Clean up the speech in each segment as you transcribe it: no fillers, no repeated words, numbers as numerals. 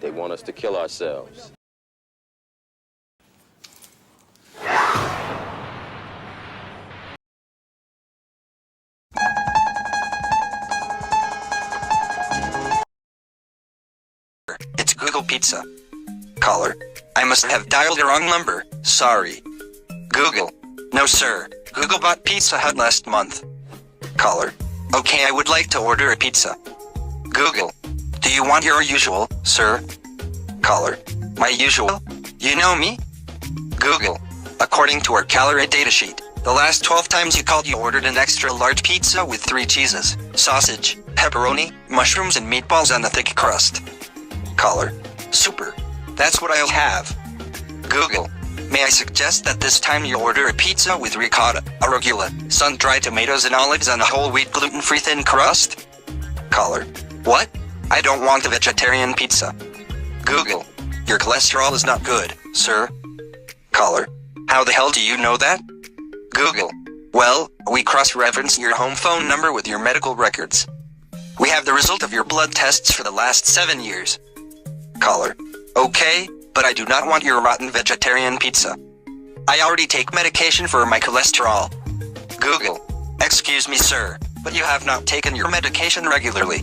They want us to kill ourselves. It's Google Pizza. Caller. I must have dialed the wrong number. Sorry. Google. No sir. Google bought Pizza Hut last month. Caller. Okay, I would like to order a pizza. Google. Do you want your usual, sir? Caller. My usual? You know me? Google. According to our calorie datasheet, the last 12 times you called you ordered an extra large pizza with 3 cheeses, sausage, pepperoni, mushrooms and meatballs on the thick crust. Caller. Super. That's what I'll have. Google. May I suggest that this time you order a pizza with ricotta, arugula, sun-dried tomatoes and olives on a whole wheat gluten-free thin crust? Caller. What? I don't want a vegetarian pizza. Google. Your cholesterol is not good, sir. Caller. How the hell do you know that? Google. Well, we cross-reference your home phone number with your medical records. We have the result of your blood tests for the last 7 years. Caller. Okay, but I do not want your rotten vegetarian pizza. I already take medication for my cholesterol. Google. Excuse me, sir, but you have not taken your medication regularly.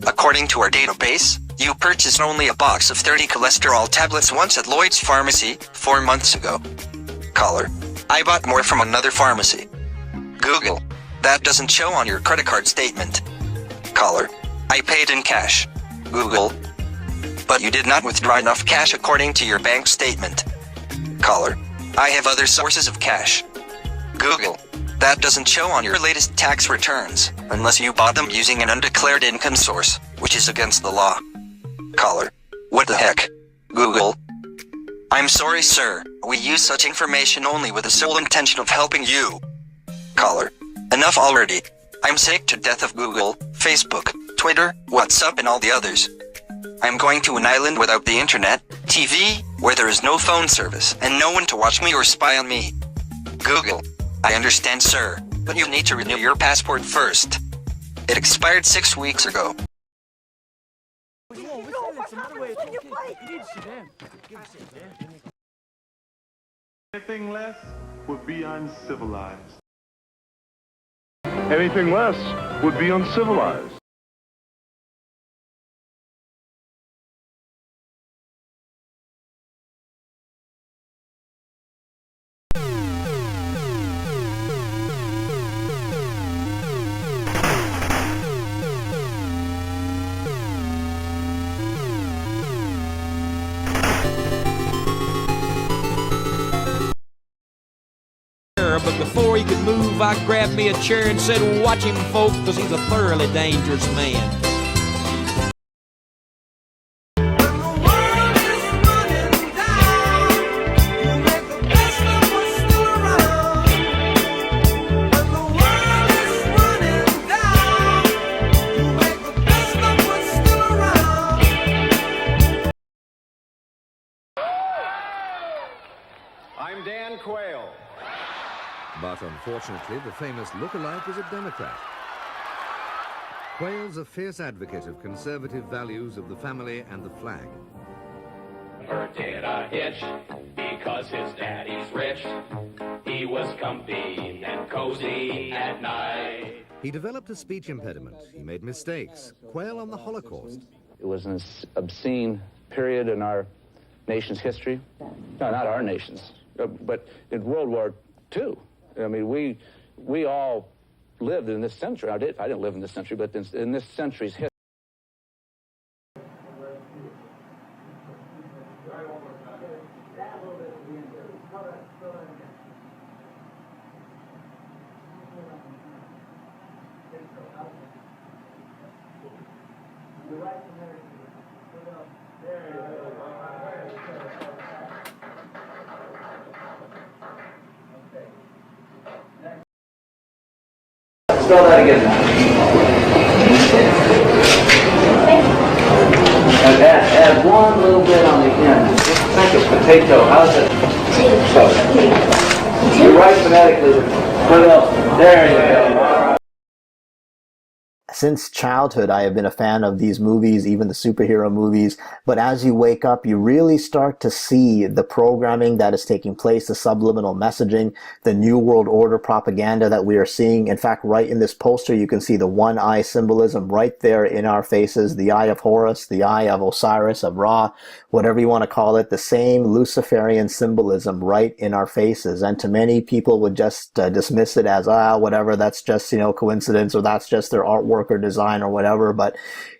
According to our database, you purchased only a box of 30 cholesterol tablets once at Lloyd's Pharmacy 4 months ago. Caller. I bought more from another pharmacy. Google. That doesn't show on your credit card statement. Caller. I paid in cash. Google. But you did not withdraw enough cash according to your bank statement. Caller. I have other sources of cash. Google. That doesn't show on your latest tax returns, unless you bought them using an undeclared income source, which is against the law. Caller. What the heck? Google. I'm sorry, sir. We use such information only with the sole intention of helping you. Caller. Enough already. I'm sick to death of Google, Facebook, Twitter, WhatsApp and all the others. I'm going to an island without the internet, TV, where there is no phone service and no one to watch me or spy on me. Google. I understand, sir, but you need to renew your passport first. It expired 6 weeks ago. Anything less would be uncivilized. Anything less would be uncivilized. But before he could move, I grabbed me a chair and said, watch him, folks, because he's a thoroughly dangerous man. I'm Dan Quayle. But unfortunately, the famous look-alike is a Democrat. Quayle's a fierce advocate of conservative values of the family and the flag. Never did a hitch because his daddy's rich. He was comfy and cozy at night. He developed a speech impediment. He made mistakes. Quayle on the Holocaust. It was an obscene period in our nation's history. No, not our nation's, but in World War II. I mean, we all lived in this century. I didn't live in this century, but in this century's history. Spell that again. And add one little bit on the end. Just think of potato. How's it? So, you write phonetically. What else? There you go. since childhood, I have been a fan of these movies, even the superhero movies. But as you wake up, you really start to see the programming that is taking place, the subliminal messaging, the New World Order propaganda that we are seeing. In fact, right in this poster, you can see the one eye symbolism right there in our faces, the eye of Horus, the eye of Osiris, of Ra, whatever you want to call it, the same Luciferian symbolism right in our faces. And to many people would just dismiss it as, whatever, that's just, coincidence, or that's just their artwork or design or whatever. But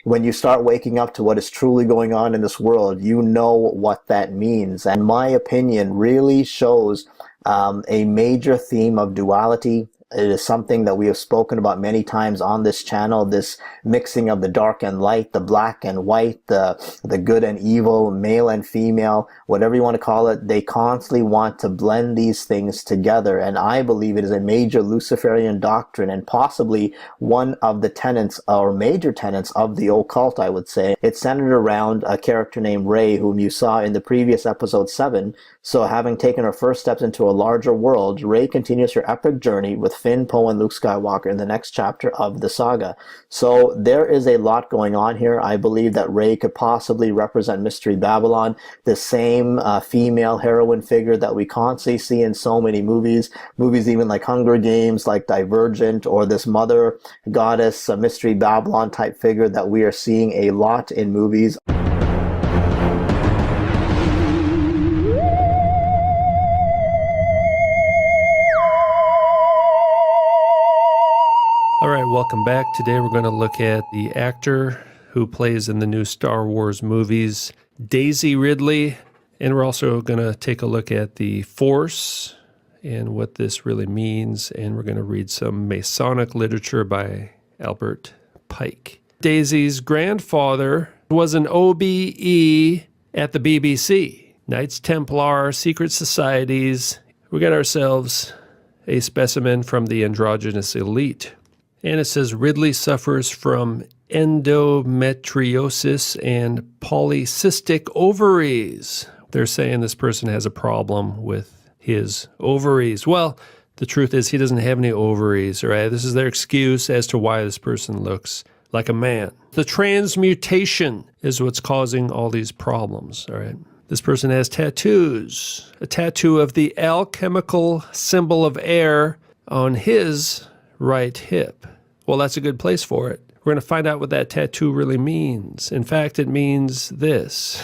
when you start waking up to what is truly going on in this world, you know what that means. And my opinion really shows a major theme of duality. It is something that we have spoken about many times on this channel, this mixing of the dark and light, the black and white, the good and evil, male and female, whatever you want to call it. They constantly want to blend these things together. And I believe it is a major Luciferian doctrine, and possibly one of the tenets or major tenets of the occult, I would say. It's centered around a character named Rey, whom you saw in the previous episode 7. So having taken her first steps into a larger world, Rey continues her epic journey with Finn, Poe, and Luke Skywalker in the next chapter of the saga. So there is a lot going on here. I believe that Rey could possibly represent Mystery Babylon, the same female heroine figure that we constantly see in so many movies even like Hunger Games, like Divergent, or this mother goddess, Mystery Babylon type figure that we are seeing a lot in movies. All right, welcome back. Today we're going to look at the actor who plays in the new Star Wars movies, Daisy Ridley. And we're also going to take a look at the Force and what this really means. And we're going to read some Masonic literature by Albert Pike. Daisy's grandfather was an OBE at the BBC. Knights Templar, secret societies. We got ourselves a specimen from the androgynous elite. And it says Ridley suffers from endometriosis and polycystic ovaries. They're saying this person has a problem with his ovaries. Well, the truth is he doesn't have any ovaries, all right? This is their excuse as to why this person looks like a man. The transmutation is what's causing all these problems, all right? This person has tattoos. A tattoo of the alchemical symbol of air on his right hip. Well, that's a good place for it. We're going to find out what that tattoo really means. In fact, it means this.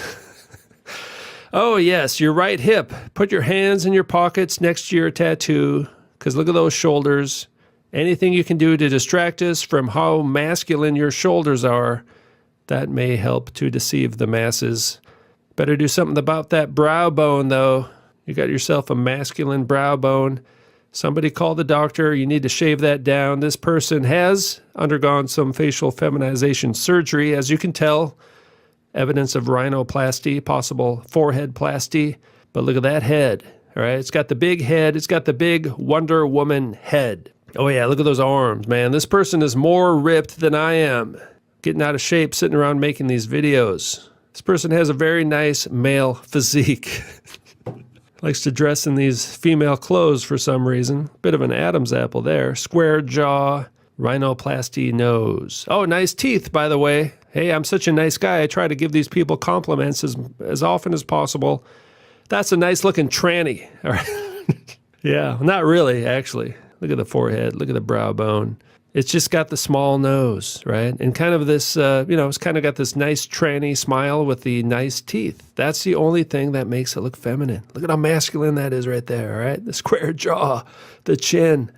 Oh, yes, your right hip. Put your hands in your pockets next to your tattoo, because look at those shoulders. Anything you can do to distract us from how masculine your shoulders are, that may help to deceive the masses. Better do something about that brow bone, though. You got yourself a masculine brow bone. Somebody call the doctor. You need to shave that down. This person has undergone some facial feminization surgery. As you can tell, evidence of rhinoplasty, possible forehead plasty. But look at that head, all right? It's got the big head. It's got the big Wonder Woman head. Oh, yeah, look at those arms, man. This person is more ripped than I am. Getting out of shape, sitting around making these videos. This person has a very nice male physique. Likes to dress in these female clothes for some reason. Bit of an Adam's apple there. Square jaw, rhinoplasty nose. Oh, nice teeth, by the way. Hey, I'm such a nice guy. I try to give these people compliments as often as possible. That's a nice looking tranny. All right. Yeah, not really, actually. Look at the forehead. Look at the brow bone. It's just got the small nose, right? And kind of this, it's kind of got this nice tranny smile with the nice teeth. That's the only thing that makes it look feminine. Look at how masculine that is right there, all right? The square jaw, the chin,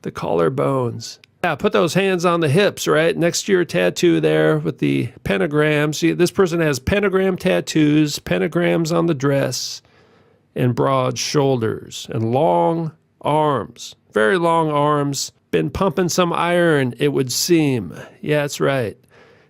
the collarbones. Yeah, put those hands on the hips, right? Next to your tattoo there with the pentagrams. See, this person has pentagram tattoos, pentagrams on the dress, and broad shoulders, and long arms, very long arms. Been pumping some iron, it would seem. Yeah, that's right.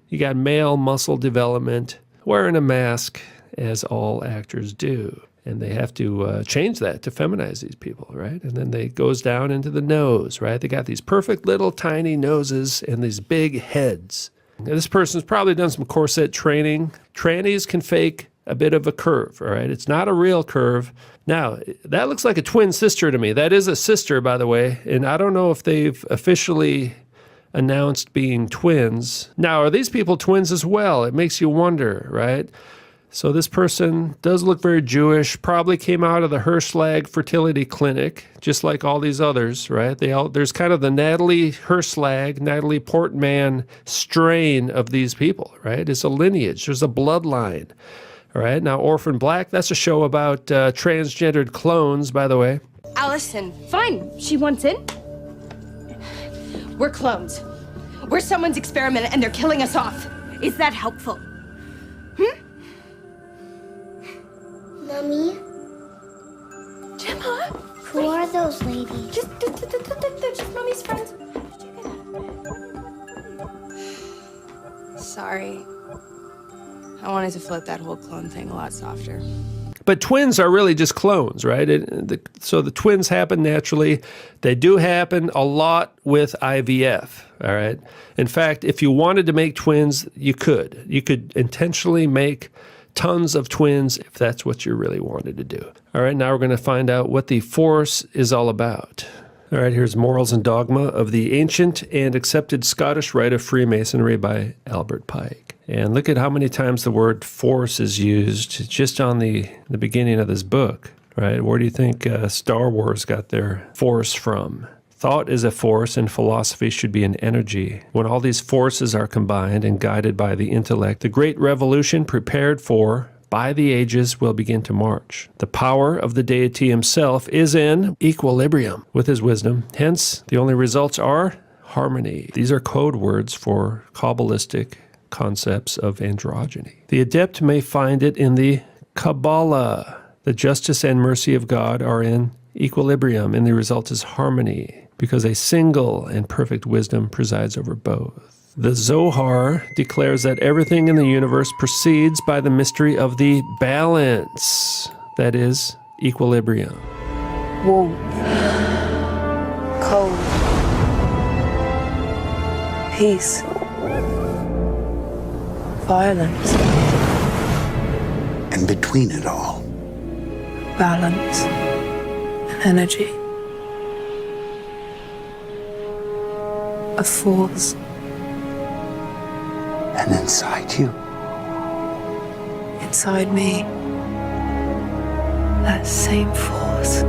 You got male muscle development, wearing a mask, as all actors do. And they have to change that to feminize these people, right? And then it goes down into the nose, right? They got these perfect little tiny noses and these big heads. Now, this person's probably done some corset training. Trannies can fake a bit of a curve, all right? It's not a real curve. Now, that looks like a twin sister to me. That is a sister, by the way, and I don't know if they've officially announced being twins. Now, are these people twins as well? It makes you wonder, right? So this person does look very Jewish, probably came out of the Hirschlag fertility clinic, just like all these others, right? There's kind of the Natalie Hirschlag, Natalie Portman strain of these people, right? It's a lineage. There's a bloodline, all right? Now, Orphan Black, that's a show about transgendered clones, by the way. Allison, fine. She wants in. We're clones. We're someone's experiment and they're killing us off. Is that helpful? Mommy? Gemma? Who are those ladies? They're just Mommy's friends. Sorry. I wanted to float that whole clone thing a lot softer. But twins are really just clones, right? So the twins happen naturally. They do happen a lot with IVF, all right? In fact, if you wanted to make twins, you could. You could intentionally make tons of twins if that's what you really wanted to do. All right, now we're going to find out what the force is all about. All right, here's Morals and Dogma of the Ancient and Accepted Scottish Rite of Freemasonry by Albert Pike. And look at how many times the word force is used just on the beginning of this book, right? Where do you think Star Wars got their force from? Thought is a force and philosophy should be an energy. When all these forces are combined and guided by the intellect, the great revolution prepared for by the ages will begin to march. The power of the deity himself is in equilibrium with his wisdom. Hence, the only results are harmony. These are code words for Kabbalistic concepts of androgyny. The adept may find it in the Kabbalah. The justice and mercy of God are in equilibrium, and the result is harmony, because a single and perfect wisdom presides over both. The Zohar declares that everything in the universe proceeds by the mystery of the balance, that is, equilibrium. Warm, cold, peace, violence, and between it all, balance and energy. A force. And inside you. Inside me. That same force.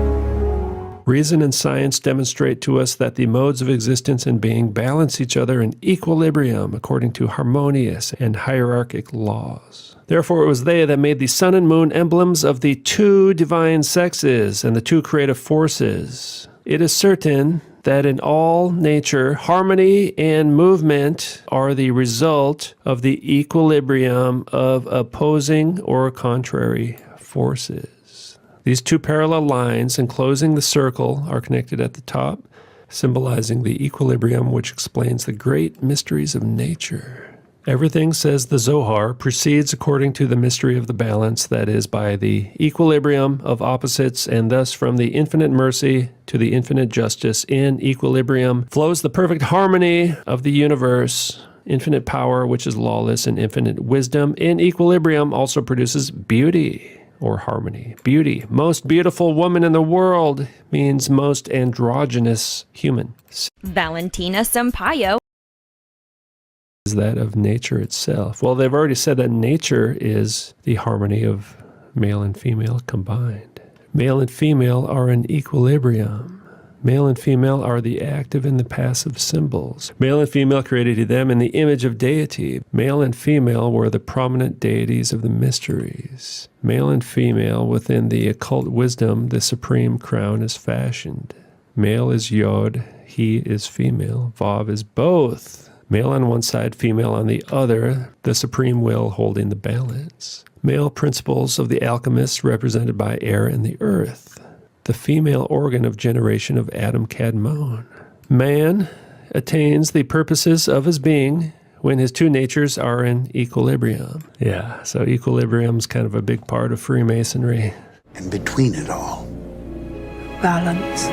Reason and science demonstrate to us that the modes of existence and being balance each other in equilibrium according to harmonious and hierarchic laws. Therefore, it was they that made the sun and moon emblems of the two divine sexes and the two creative forces. It is certain that in all nature, harmony and movement are the result of the equilibrium of opposing or contrary forces. These two parallel lines enclosing the circle are connected at the top, symbolizing the equilibrium which explains the great mysteries of nature. Everything, says the Zohar, proceeds according to the mystery of the balance, that is, by the equilibrium of opposites, and thus from the infinite mercy to the infinite justice in equilibrium flows the perfect harmony of the universe. Infinite power, which is lawless, and infinite wisdom in equilibrium also produces beauty or harmony. Beauty. Most beautiful woman in the world means most androgynous human. Valentina Sampaio Is that of nature itself. Well, they've already said that nature is the harmony of male and female combined. Male and female are in equilibrium. Male and female are the active and the passive symbols. Male and female created them in the image of deity. Male and female were the prominent deities of the mysteries. Male and female within the occult wisdom, the supreme crown is fashioned. Male is Yod, he is female. Vav is both. Male on one side, female on the other, the supreme will holding the balance. Male principles of the alchemists represented by air and the earth. The female organ of generation of Adam Kadmon. Man attains the purposes of his being when his two natures are in equilibrium. Yeah, so equilibrium's kind of a big part of Freemasonry. And between it all, balance.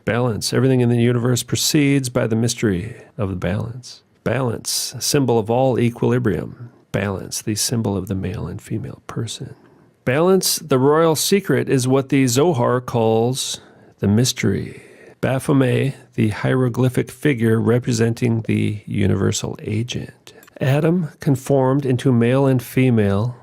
Balance. Everything in the universe proceeds by the mystery of the balance. Balance, a symbol of all equilibrium. Balance, the symbol of the male and female person. Balance, the royal secret, is what the Zohar calls the mystery. Baphomet, the hieroglyphic figure representing the universal agent. Adam conformed into male and female,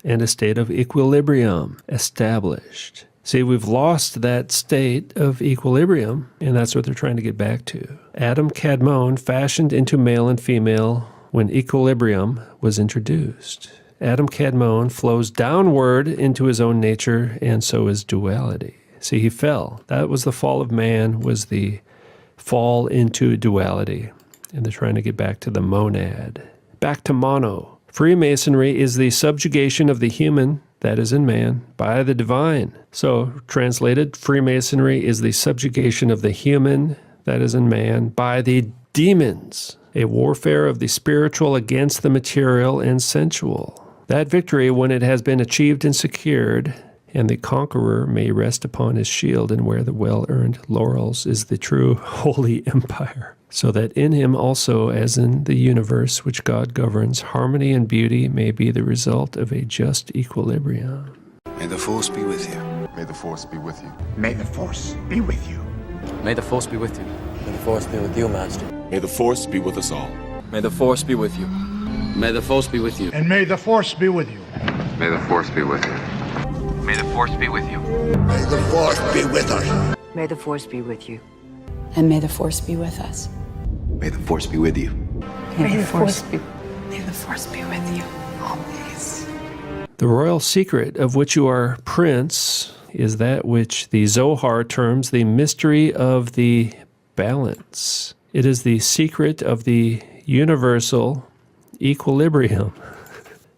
and a state of equilibrium established. See, we've lost that state of equilibrium, and that's what they're trying to get back to. Adam Kadmon fashioned into male and female when equilibrium was introduced. Adam Kadmon flows downward into his own nature, and so is duality. See, he fell. That was the fall of man, was the fall into duality. And they're trying to get back to the monad, back to mono. Freemasonry is the subjugation of the human, that is in man, by the divine. So, translated, Freemasonry is the subjugation of the human, that is in man, by the demons, a warfare of the spiritual against the material and sensual. That victory, when it has been achieved and secured, and the conqueror may rest upon his shield and wear the well-earned laurels, is the true holy empire. So that in him also, as in the universe which God governs, harmony and beauty may be the result of a just equilibrium. May the force be with you. May the force be with you. May the force be with you. May the force be with you. May the force be with you, Master. May the force be with us all. May the force be with you. May the force be with you. And may the force be with you. May the force be with you. May the force be with you. May the force be with us. May the force be with you. And may the force be with us. May the force be with you. May the force be with you always. The royal secret of which you are prince is that which the Zohar terms the mystery of the balance. It is the secret of the universal equilibrium,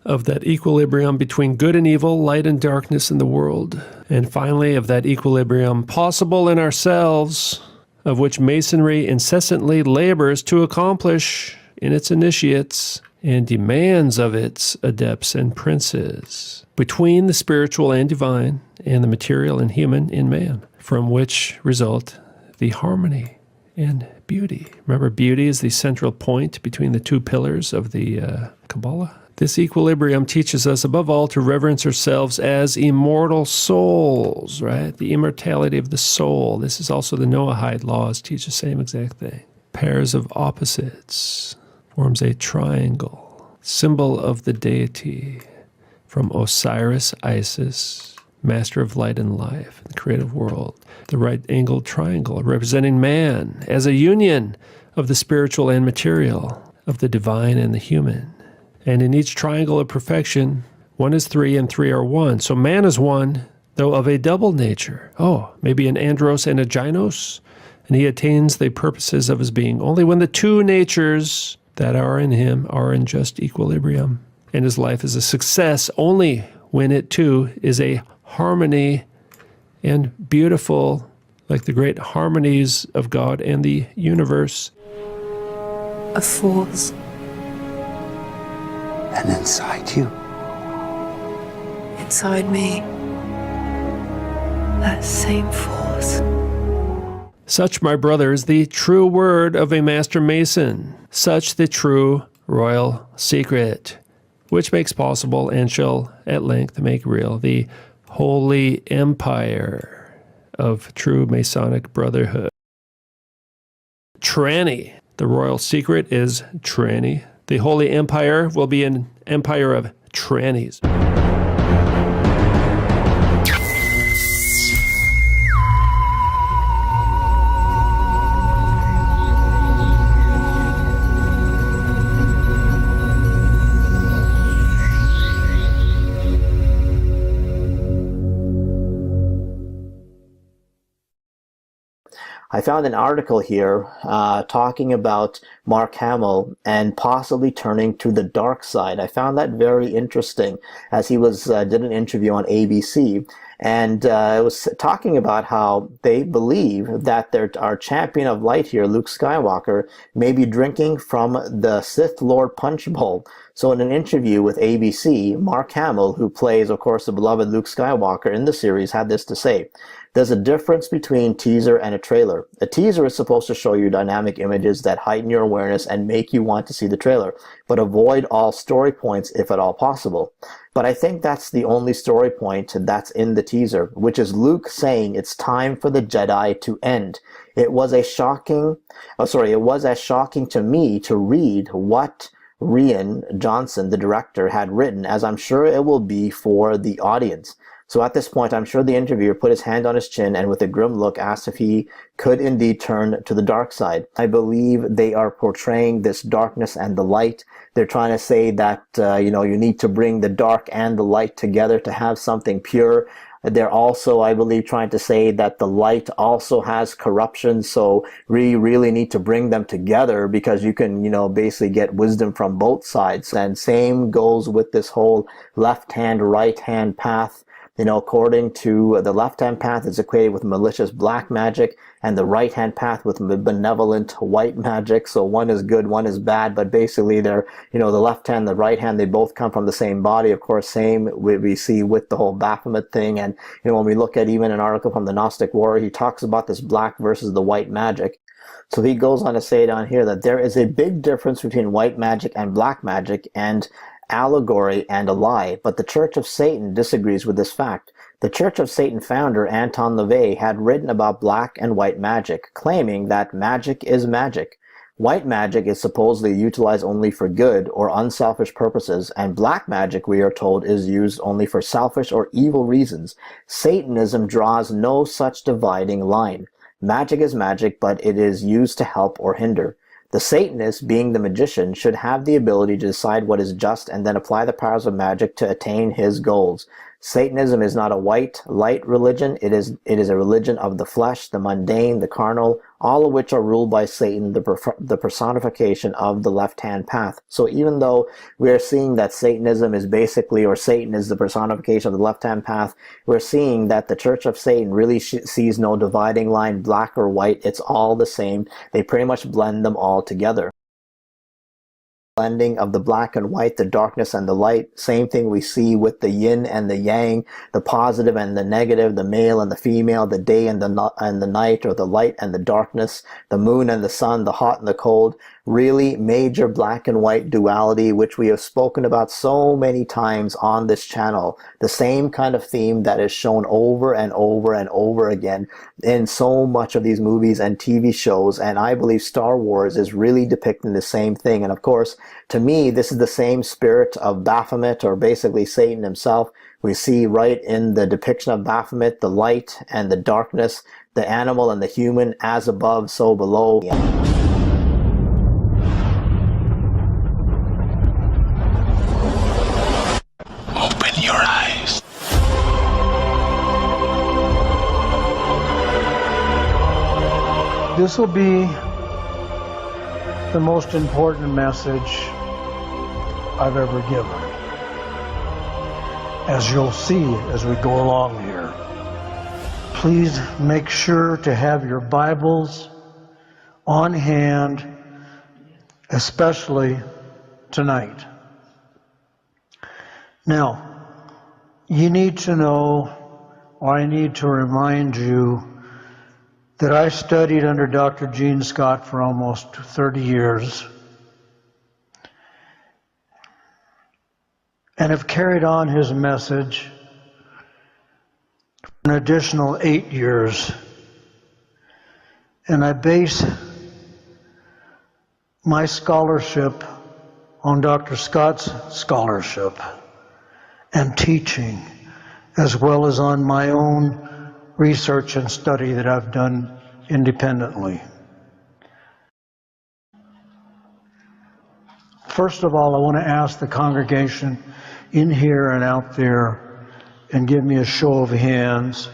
of that equilibrium between good and evil, light and darkness in the world, and finally of that equilibrium possible in ourselves, of which Masonry incessantly labors to accomplish in its initiates and demands of its adepts and princes, between the spiritual and divine and the material and human in man, from which result the harmony and beauty. Remember, beauty is the central point between the two pillars of the Kabbalah. This equilibrium teaches us, above all, to reverence ourselves as immortal souls, right? The immortality of the soul. This is also the Noahide laws teach the same exact thing. Pairs of opposites forms a triangle, symbol of the deity, from Osiris, Isis, master of light and life, the creative world. The right-angled triangle representing man as a union of the spiritual and material, of the divine and the human. And in each triangle of perfection, 1 is 3 and 3 are 1. So man is one, though of a double nature. Oh, maybe an andros and a gynos? And he attains the purposes of his being only when the two natures that are in him are in just equilibrium. And his life is a success only when it too is a harmony and beautiful, like the great harmonies of God and the universe. A force. And inside you. Inside me. That same force. Such, my brother, is the true word of a master mason. Such the true royal secret, which makes possible and shall at length make real the holy empire of true Masonic brotherhood. Tranny. The royal secret is tranny. The holy empire will be an empire of trannies. I found an article here talking about Mark Hamill and possibly turning to the dark side. I found that very interesting, as he did an interview on ABC, and it was talking about how they believe that our champion of light here, Luke Skywalker, may be drinking from the Sith Lord Punch Bowl. So in an interview with ABC, Mark Hamill, who plays, of course, the beloved Luke Skywalker in the series, had this to say: "There's a difference between teaser and a trailer. A teaser is supposed to show you dynamic images that heighten your awareness and make you want to see the trailer. but avoid all story points if at all possible. But I think that's the only story point that's in the teaser, which is Luke saying it's time for the Jedi to end. It was as shocking to me to read what Rian Johnson, the director, had written, as I'm sure it will be for the audience. So at this point, I'm sure the interviewer put his hand on his chin and with a grim look asked if he could indeed turn to the dark side. I believe they are portraying this darkness and the light. They're trying to say that, you need to bring the dark and the light together to have something pure. They're also, I believe, trying to say that the light also has corruption, so we really need to bring them together because you can, basically get wisdom from both sides. And same goes with this whole left-hand, right-hand path. According to the left-hand path is equated with malicious black magic and the right-hand path with benevolent white magic. So one is good, one is bad, but basically they're, the left hand, the right hand, they both come from the same body. Of course, same we see with the whole Baphomet thing. And, when we look at even an article from the Gnostic Warrior, he talks about this black versus the white magic. So he goes on to say down here that there is a big difference between white magic and black magic and allegory and a lie, but the Church of Satan disagrees with this fact. The Church of Satan founder Anton LaVey had written about black and white magic, claiming that magic is magic. White magic is supposedly utilized only for good or unselfish purposes, and black magic, we are told, is used only for selfish or evil reasons. Satanism draws no such dividing line. Magic is magic, but it is used to help or hinder. The Satanist, being the magician, should have the ability to decide what is just and then apply the powers of magic to attain his goals. Satanism is not a white light religion. It is a religion of the flesh, the mundane, the carnal, all of which are ruled by Satan, the personification of the left-hand path. So even though we are seeing that Satanism is basically, or Satan is the personification of the left-hand path, we're seeing that the Church of Satan really sees no dividing line, black or white. It's all the same. They pretty much blend them all together. Blending of the black and white, the darkness and the light. Same thing we see with the yin and the yang, the positive and the negative, the male and the female, the day and the night, or the light and the darkness, the moon and the sun, the hot and the cold. Really major black and white duality, which we have spoken about so many times on this channel. The same kind of theme that is shown over and over and over again in so much of these movies and TV shows. And I believe Star Wars is really depicting the same thing. And of course, to me, this is the same spirit of Baphomet, or basically Satan himself. We see right in the depiction of Baphomet, the light and the darkness, the animal and the human, as above, so below. Open your eyes. This will be the most important message I've ever given. As you'll see as we go along here, please make sure to have your Bibles on hand, especially tonight. Now, you need to know, or I need to remind you, that I studied under Dr. Gene Scott for almost 30 years and have carried on his message for an additional 8 years. And I base my scholarship on Dr. Scott's scholarship and teaching, as well as on my own research and study that I've done independently. First of all, I want to ask the congregation in here and out there, and give me a show of hands.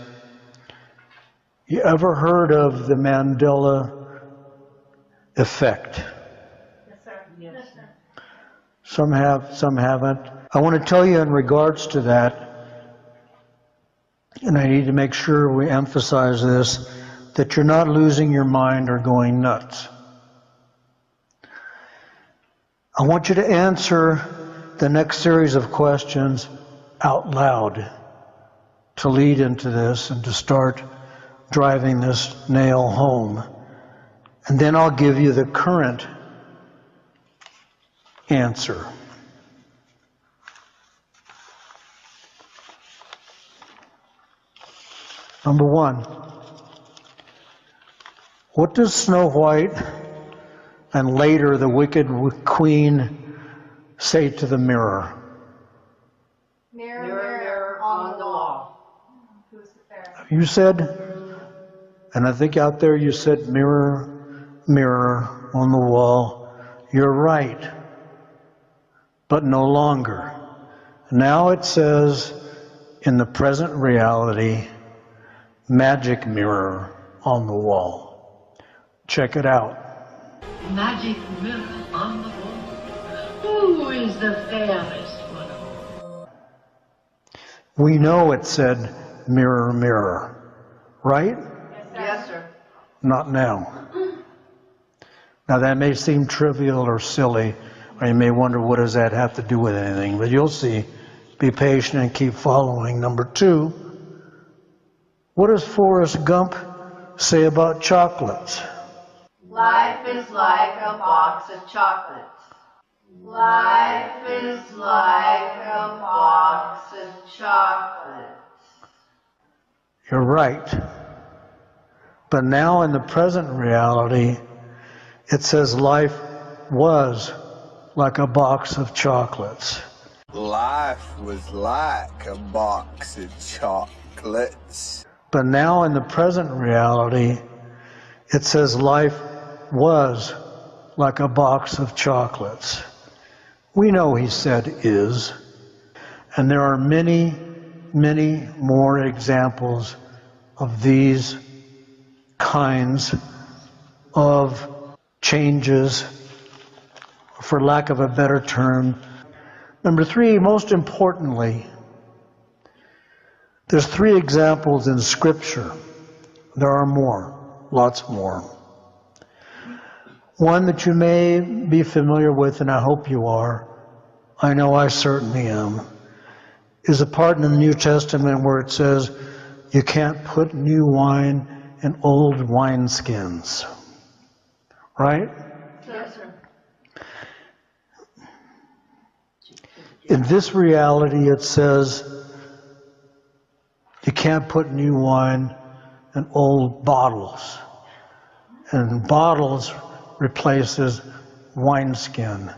You ever heard of the Mandela effect? Yes, sir. Yes, sir. Some have, some haven't. I want to tell you in regards to that, and I need to make sure we emphasize this, that you're not losing your mind or going nuts. I want you to answer the next series of questions out loud to lead into this and to start driving this nail home. And then I'll give you the current answer. Number one, what does Snow White and later the wicked queen say to the mirror? Mirror, mirror on the wall. Who's the fairest? You said, and I think out there you said, mirror, mirror on the wall. You're right, but no longer. Now it says, in the present reality, magic mirror on the wall. Check it out. Magic mirror on the wall. Who is the fairest one of all? We know it said mirror, mirror, right? Yes, sir. Not now. Now that may seem trivial or silly, or you may wonder what does that have to do with anything, but you'll see. Be patient and keep following. Number two, what does Forrest Gump say about chocolates? Life is like a box of chocolates. Life is like a box of chocolates. You're right. But now in the present reality, it says life was like a box of chocolates. Life was like a box of chocolates. But now in the present reality, it says life was like a box of chocolates. We know he said is, and there are many, many more examples of these kinds of changes, for lack of a better term. Number three, most importantly, there's three examples in Scripture. There are more, lots more. One that you may be familiar with, and I hope you are, I know I certainly am, is a part in the New Testament where it says, you can't put new wine in old wineskins. Right? Yes, sir. In this reality, it says, you can't put new wine in old bottles. And bottles replaces wineskin.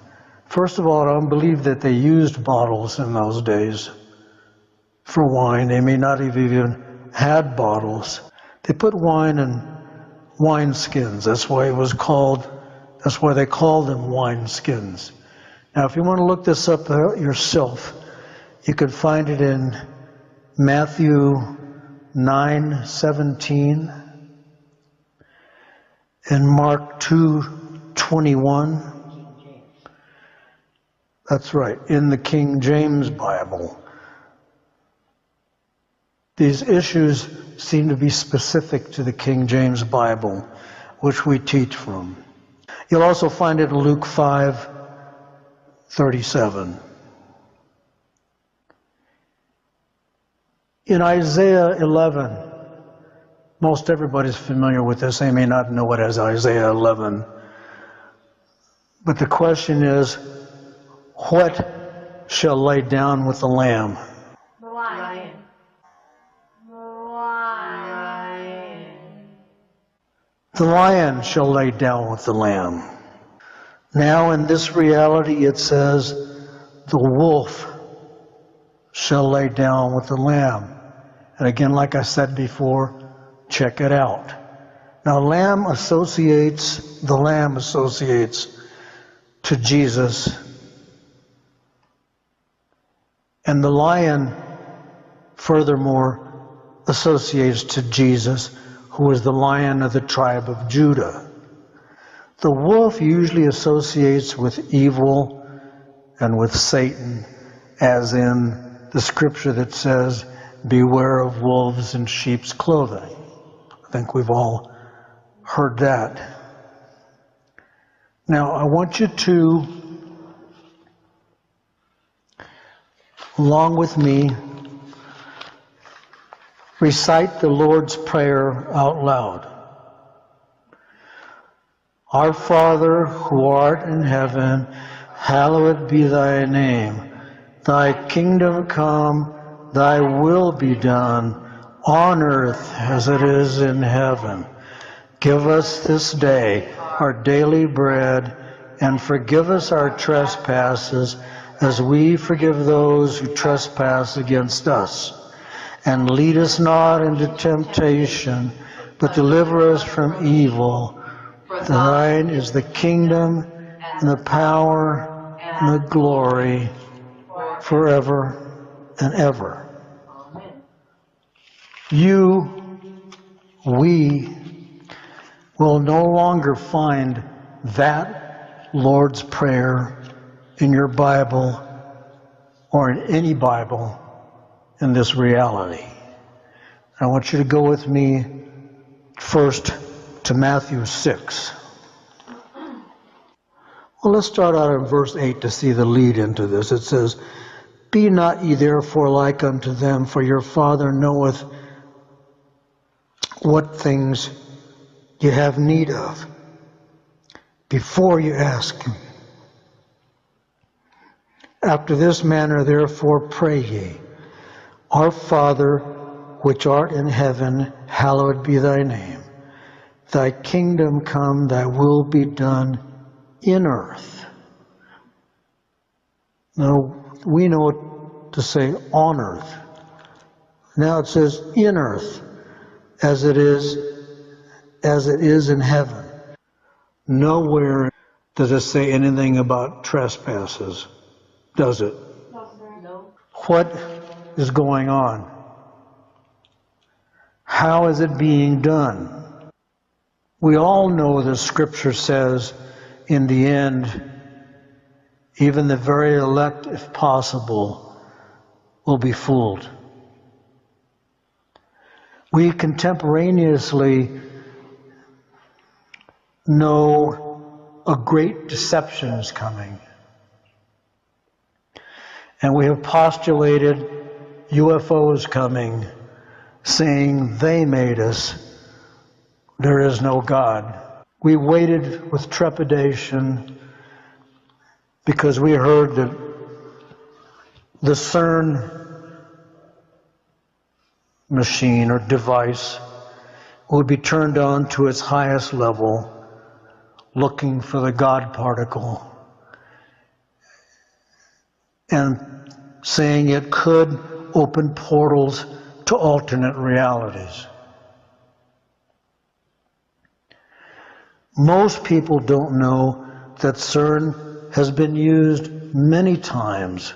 First of all, I don't believe that they used bottles in those days for wine. They may not have even had bottles. They put wine in wineskins. That's why it was called, that's why they called them wineskins. Now, if you want to look this up yourself, you can find it in Matthew 9:17 and Mark 2:21. That's right, in the King James Bible. These issues seem to be specific to the King James Bible, which we teach from. You'll also find it in Luke 5:37. In Isaiah 11, most everybody's familiar with this. They may not know it as Isaiah 11. But the question is, what shall lay down with the lamb? The lion. The lion. The lion shall lay down with the lamb. Now in this reality it says, the wolf shall lay down with the lamb. And again, like I said before, check it out. Now the lamb associates to Jesus. And the lion, furthermore, associates to Jesus, who is the Lion of the tribe of Judah. The wolf usually associates with evil and with Satan, as in the scripture that says, beware of wolves in sheep's clothing. I think we've all heard that. Now, I want you to, along with me, recite the Lord's Prayer out loud. Our Father, who art in heaven, hallowed be thy name. Thy kingdom come, thy will be done, on earth as it is in heaven. Give us this day our daily bread, and forgive us our trespasses, as we forgive those who trespass against us. And lead us not into temptation, but deliver us from evil. Thine is the kingdom, and the power, and the glory, forever and ever. We will no longer find that Lord's Prayer in your Bible or in any Bible in this reality. I want you to go with me first to Matthew 6. Well, let's start out in verse 8 to see the lead into this. It says, Be not ye therefore like unto them, for your Father knoweth what things you have need of before you ask him. After this manner therefore pray ye, Our Father, which art in heaven, hallowed be thy name. Thy kingdom come, thy will be done in earth. Now, we know what to say on earth. Now it says in earth, as it is in heaven. Nowhere does it say anything about trespasses, does it? No. What is going on? How is it being done? We all know the scripture says, in the end, even the very elect, if possible, will be fooled. We contemporaneously know a great deception is coming. And we have postulated UFOs coming, saying they made us. There is no God. We waited with trepidation because we heard that the CERN machine or device would be turned on to its highest level, looking for the God particle, and saying it could open portals to alternate realities. Most people don't know that CERN has been used many times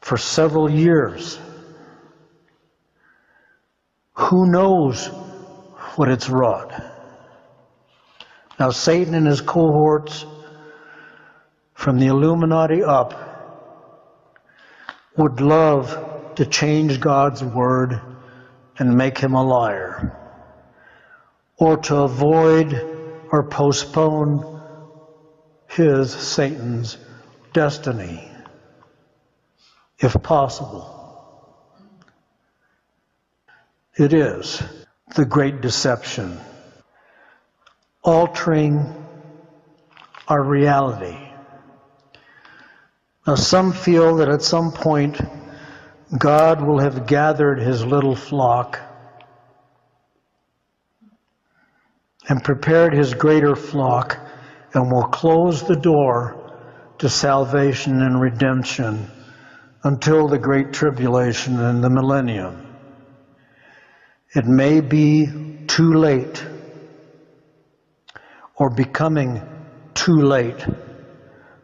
for several years. Who knows what it's wrought? Now, Satan and his cohorts, from the Illuminati up, would love to change God's word and make him a liar, or to avoid or postpone his, Satan's, destiny, if possible. It is the great deception, altering our reality. Now, some feel that at some point God will have gathered his little flock and prepared his greater flock and will close the door to salvation and redemption until the Great Tribulation and the millennium. It may be too late or becoming too late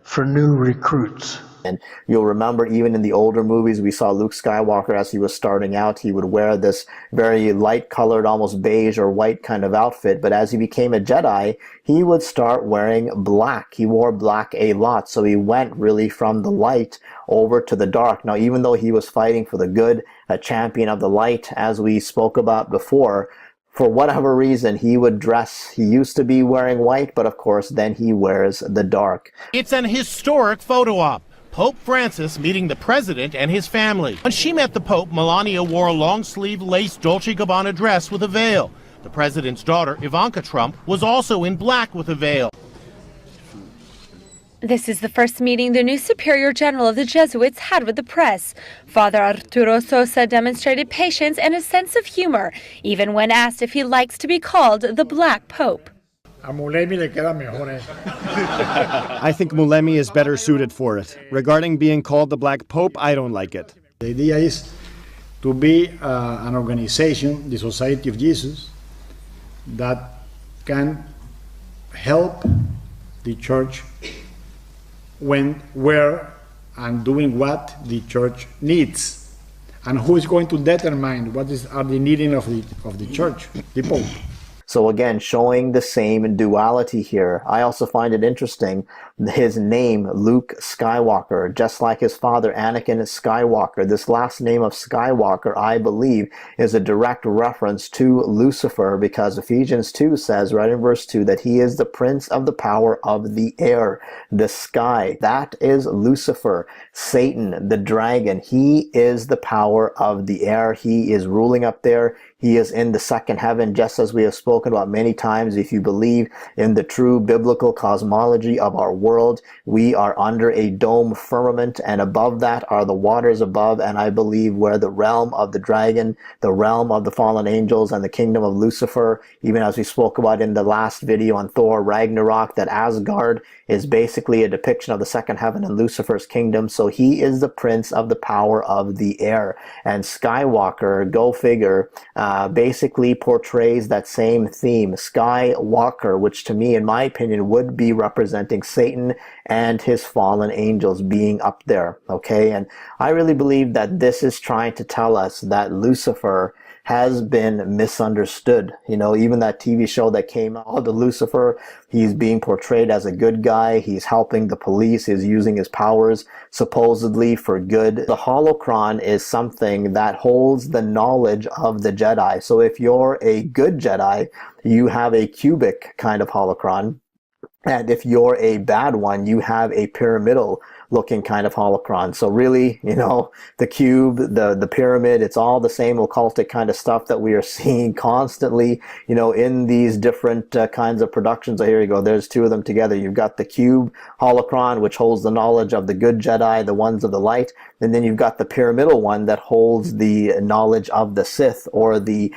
for new recruits. And you'll remember even in the older movies, we saw Luke Skywalker as he was starting out, he would wear this very light-colored, almost beige or white kind of outfit. But as he became a Jedi, he would start wearing black. He wore black a lot, so he went really from the light over to the dark. Now, even though he was fighting for the good, a champion of the light, as we spoke about before, for whatever reason, he would dress, he used to be wearing white, but of course, then he wears the dark. It's an historic photo op. Pope Francis meeting the president and his family. When she met the Pope, Melania wore a long-sleeve lace Dolce & Gabbana dress with a veil. The president's daughter, Ivanka Trump, was also in black with a veil. This is the first meeting the new Superior General of the Jesuits had with the press. Father Arturo Sosa demonstrated patience and a sense of humor, even when asked if he likes to be called the Black Pope. I think Mulemi is better suited for it. Regarding being called the Black Pope, I don't like it. The idea is to be an organization, the Society of Jesus, that can help the church when, where, and doing what the church needs. And who is going to determine what are the needing of the church? The Pope. So again, showing the same duality here. I also find it interesting, his name, Luke Skywalker, just like his father, Anakin Skywalker. This last name of Skywalker, I believe, is a direct reference to Lucifer, because Ephesians 2 says, right in verse 2, that he is the prince of the power of the air, the sky. That is Lucifer, Satan, the dragon. He is the power of the air. He is ruling up there. He is in the second heaven, just as we have spoken about many times. If you believe in the true biblical cosmology of our world, we are under a dome firmament, and above that are the waters above, and I believe where the realm of the dragon, the realm of the fallen angels, and the kingdom of Lucifer, even as we spoke about in the last video on Thor Ragnarok, that Asgard is basically a depiction of the second heaven and Lucifer's kingdom. So he is the prince of the power of the air. And Skywalker, go figure, basically portrays that same theme. Skywalker, which to me, in my opinion, would be representing Satan and his fallen angels being up there. Okay, and I really believe that this is trying to tell us that Lucifer has been misunderstood. You know, even that TV show that came out, the Lucifer, he's being portrayed as a good guy. He's helping the police. He's using his powers supposedly for good. The holocron is something that holds the knowledge of the Jedi. So if you're a good Jedi, you have a cubic kind of holocron. And if you're a bad one, you have a pyramidal looking kind of holocron. So really, you know, the cube, the pyramid, it's all the same occultic kind of stuff that we are seeing constantly, you know, in these different kinds of productions. Here you go. There's two of them together. You've got the cube holocron, which holds the knowledge of the good Jedi, the ones of the light. And then you've got the pyramidal one that holds the knowledge of the Sith, or the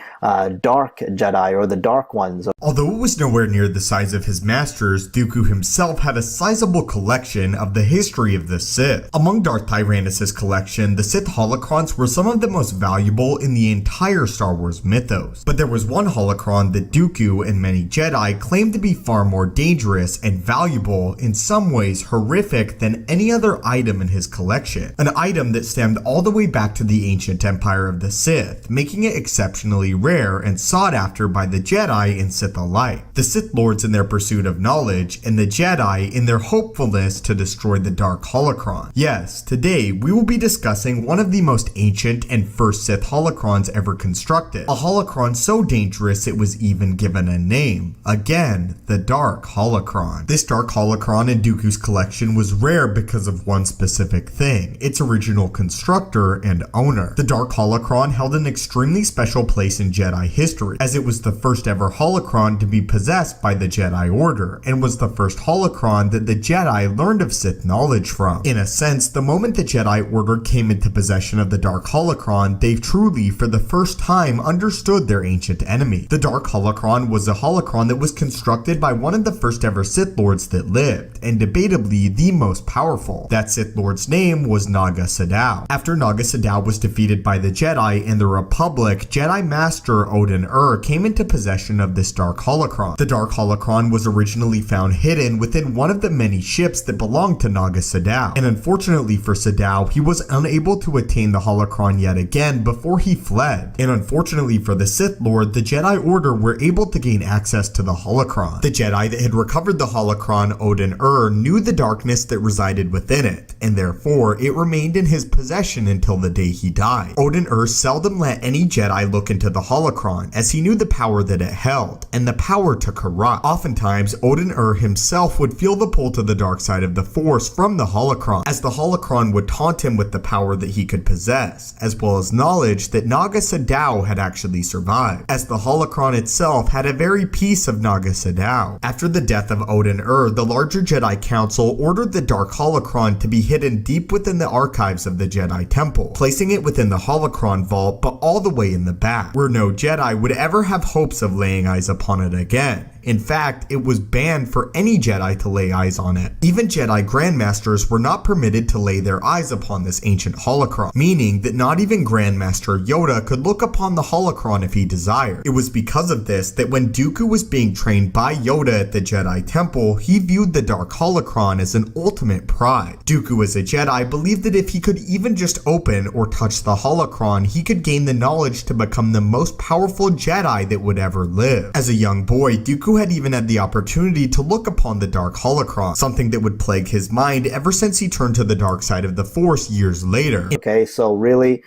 dark Jedi, or the dark ones. Although it was nowhere near the size of his masters, Dooku himself had a sizable collection of the history of the Sith. Among Darth Tyrannus' collection, the Sith holocrons were some of the most valuable in the entire Star Wars mythos. But there was one holocron that Dooku and many Jedi claimed to be far more dangerous and valuable, in some ways horrific, than any other item in his collection. An item that stemmed all the way back to the ancient empire of the Sith, making it exceptionally rare and sought after by the Jedi and Sith alike. The Sith Lords in their pursuit of knowledge, and the Jedi in their hopefulness to destroy the Dark Holocron. Yes, today we will be discussing one of the most ancient and first Sith holocrons ever constructed. A holocron so dangerous it was even given a name. Again, the Dark Holocron. This Dark Holocron in Dooku's collection was rare because of one specific thing: its original constructor and owner. The Dark Holocron held an extremely special place in Jedi history, as it was the first ever holocron to be possessed by the Jedi Order, and was the first holocron that the Jedi learned of Sith knowledge from. In a sense, the moment the Jedi Order came into possession of the Dark Holocron, they truly, for the first time, understood their ancient enemy. The Dark Holocron was a holocron that was constructed by one of the first ever Sith Lords that lived, and debatably the most powerful. That Sith Lord's name was Naga Sadow. After Naga Sadow was defeated by the Jedi and the Republic, Jedi Master Odin came into possession of this Dark Holocron. The Dark Holocron was originally found hidden within one of the many ships that belonged to Naga Sadow, and unfortunately for Sadow, he was unable to attain the holocron yet again before he fled. And unfortunately for the Sith Lord, the Jedi Order were able to gain access to the holocron. The Jedi that had recovered the holocron, Odin knew the darkness that resided within it, and therefore it remained in his possession until the day he died. Odin seldom let any Jedi look into the holocron, as he knew the power that it held, and the power to corrupt. Oftentimes, Odin himself would feel the pull to the dark side of the Force from the holocron, as the holocron would taunt him with the power that he could possess, as well as knowledge that Naga Sadow had actually survived, as the holocron itself had a very piece of Naga Sadow. After the death of Odin the larger Jedi Council ordered the Dark Holocron to be hidden deep within the archives of the Jedi Temple, placing it within the Holocron Vault, but all the way in the back, where no Jedi would ever have hopes of laying eyes upon it again. In fact, it was banned for any Jedi to lay eyes on it. Even Jedi Grandmasters were not permitted to lay their eyes upon this ancient holocron, meaning that not even Grandmaster Yoda could look upon the holocron if he desired. It was because of this that when Dooku was being trained by Yoda at the Jedi Temple, he viewed the Dark Holocron as an ultimate pride. Dooku as a Jedi believed that if he could even just open or touch the holocron, he could gain the knowledge to become the most powerful Jedi that would ever live. As a young boy, Dooku had even had the opportunity to look upon the Dark Holocron, something that would plague his mind ever since he turned to the dark side of the Force years later. Okay, so really,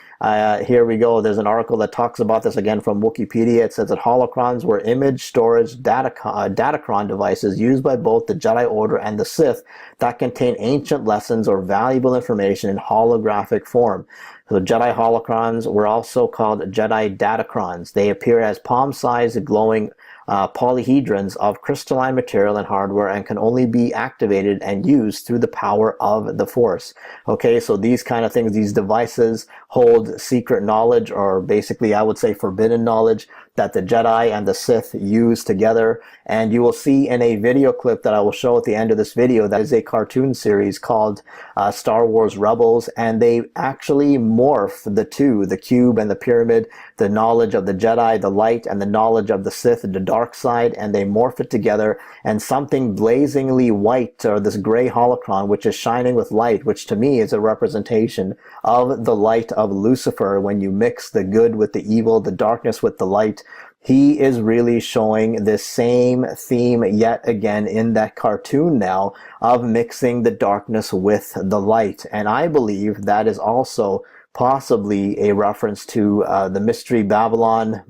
here we go. There's an article that talks about this again from Wikipedia. It says that holocrons were image storage datacron devices used by both the Jedi Order and the Sith that contain ancient lessons or valuable information in holographic form. So Jedi holocrons were also called Jedi datacrons. They appear as palm-sized glowing polyhedrons of crystalline material and hardware and can only be activated and used through the power of the Force. Okay, so these kind of things, these devices hold secret knowledge, or basically I would say forbidden knowledge, that the Jedi and the Sith use together. And you will see in a video clip that I will show at the end of this video, that is a cartoon series called Star Wars Rebels, and they actually morph the two, the cube and the pyramid, the knowledge of the Jedi, the light, and the knowledge of the Sith, the dark side, and they morph it together, and something blazingly white, or this gray holocron, which is shining with light, which to me is a representation of the light of Lucifer. When you mix the good with the evil, the darkness with the light, he is really showing this same theme yet again in that cartoon now of mixing the darkness with the light. And I believe that is also possibly a reference to the Mystery Babylon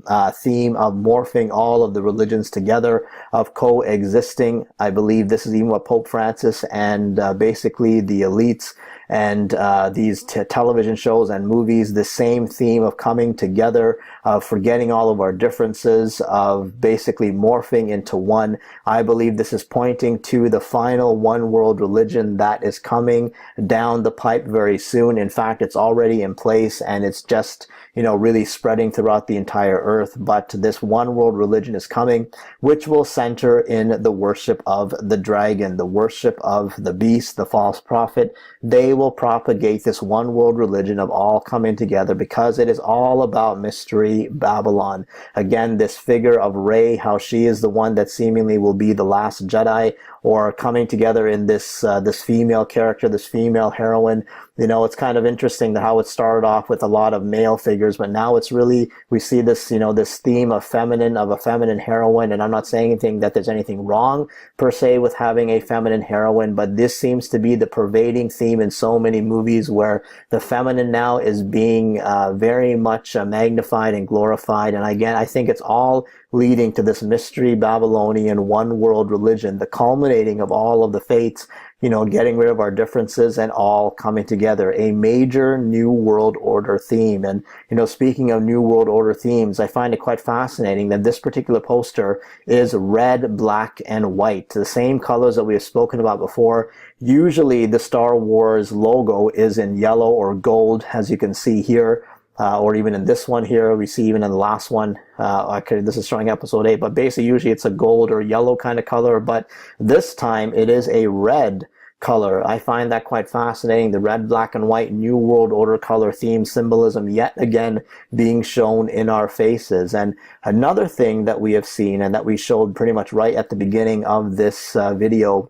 theme of morphing all of the religions together, of coexisting. I believe this is even what Pope Francis and basically the elites and these television shows and movies, the same theme of coming together, of forgetting all of our differences, of basically morphing into one. I believe this is pointing to the final one world religion that is coming down the pipe very soon. In fact, it's already in place, and it's just, you know, really spreading throughout the entire earth. But this one world religion is coming, which will center in the worship of the dragon, the worship of the beast, the false prophet. They will propagate this one world religion of all coming together, because it is all about Mystery Babylon. Again, this figure of Rey, how she is the one that seemingly will be the last Jedi, or coming together in this this female character, this female heroine. You know, it's kind of interesting how it started off with a lot of male figures, but now it's really, we see this, you know, this theme of feminine, of a feminine heroine. And I'm not saying anything that there's anything wrong per se with having a feminine heroine, but this seems to be the pervading theme in so many movies, where the feminine now is being very much magnified and glorified. And again, I think it's all leading to this Mystery Babylonian one world religion, the culminating of all of the fates, you know, getting rid of our differences and all coming together. A major New World Order theme. And, you know, speaking of New World Order themes, I find it quite fascinating that this particular poster is red, black, and white, the same colors that we have spoken about before. Usually the Star Wars logo is in yellow or gold, as you can see here. Or even in this one here, we see even in the last one, okay, this is showing episode 8, but basically usually it's a gold or yellow kind of color, but this time it is a red color. I find that quite fascinating. The red, black, and white New World Order color theme symbolism yet again being shown in our faces. And another thing that we have seen, and that we showed pretty much right at the beginning of this video,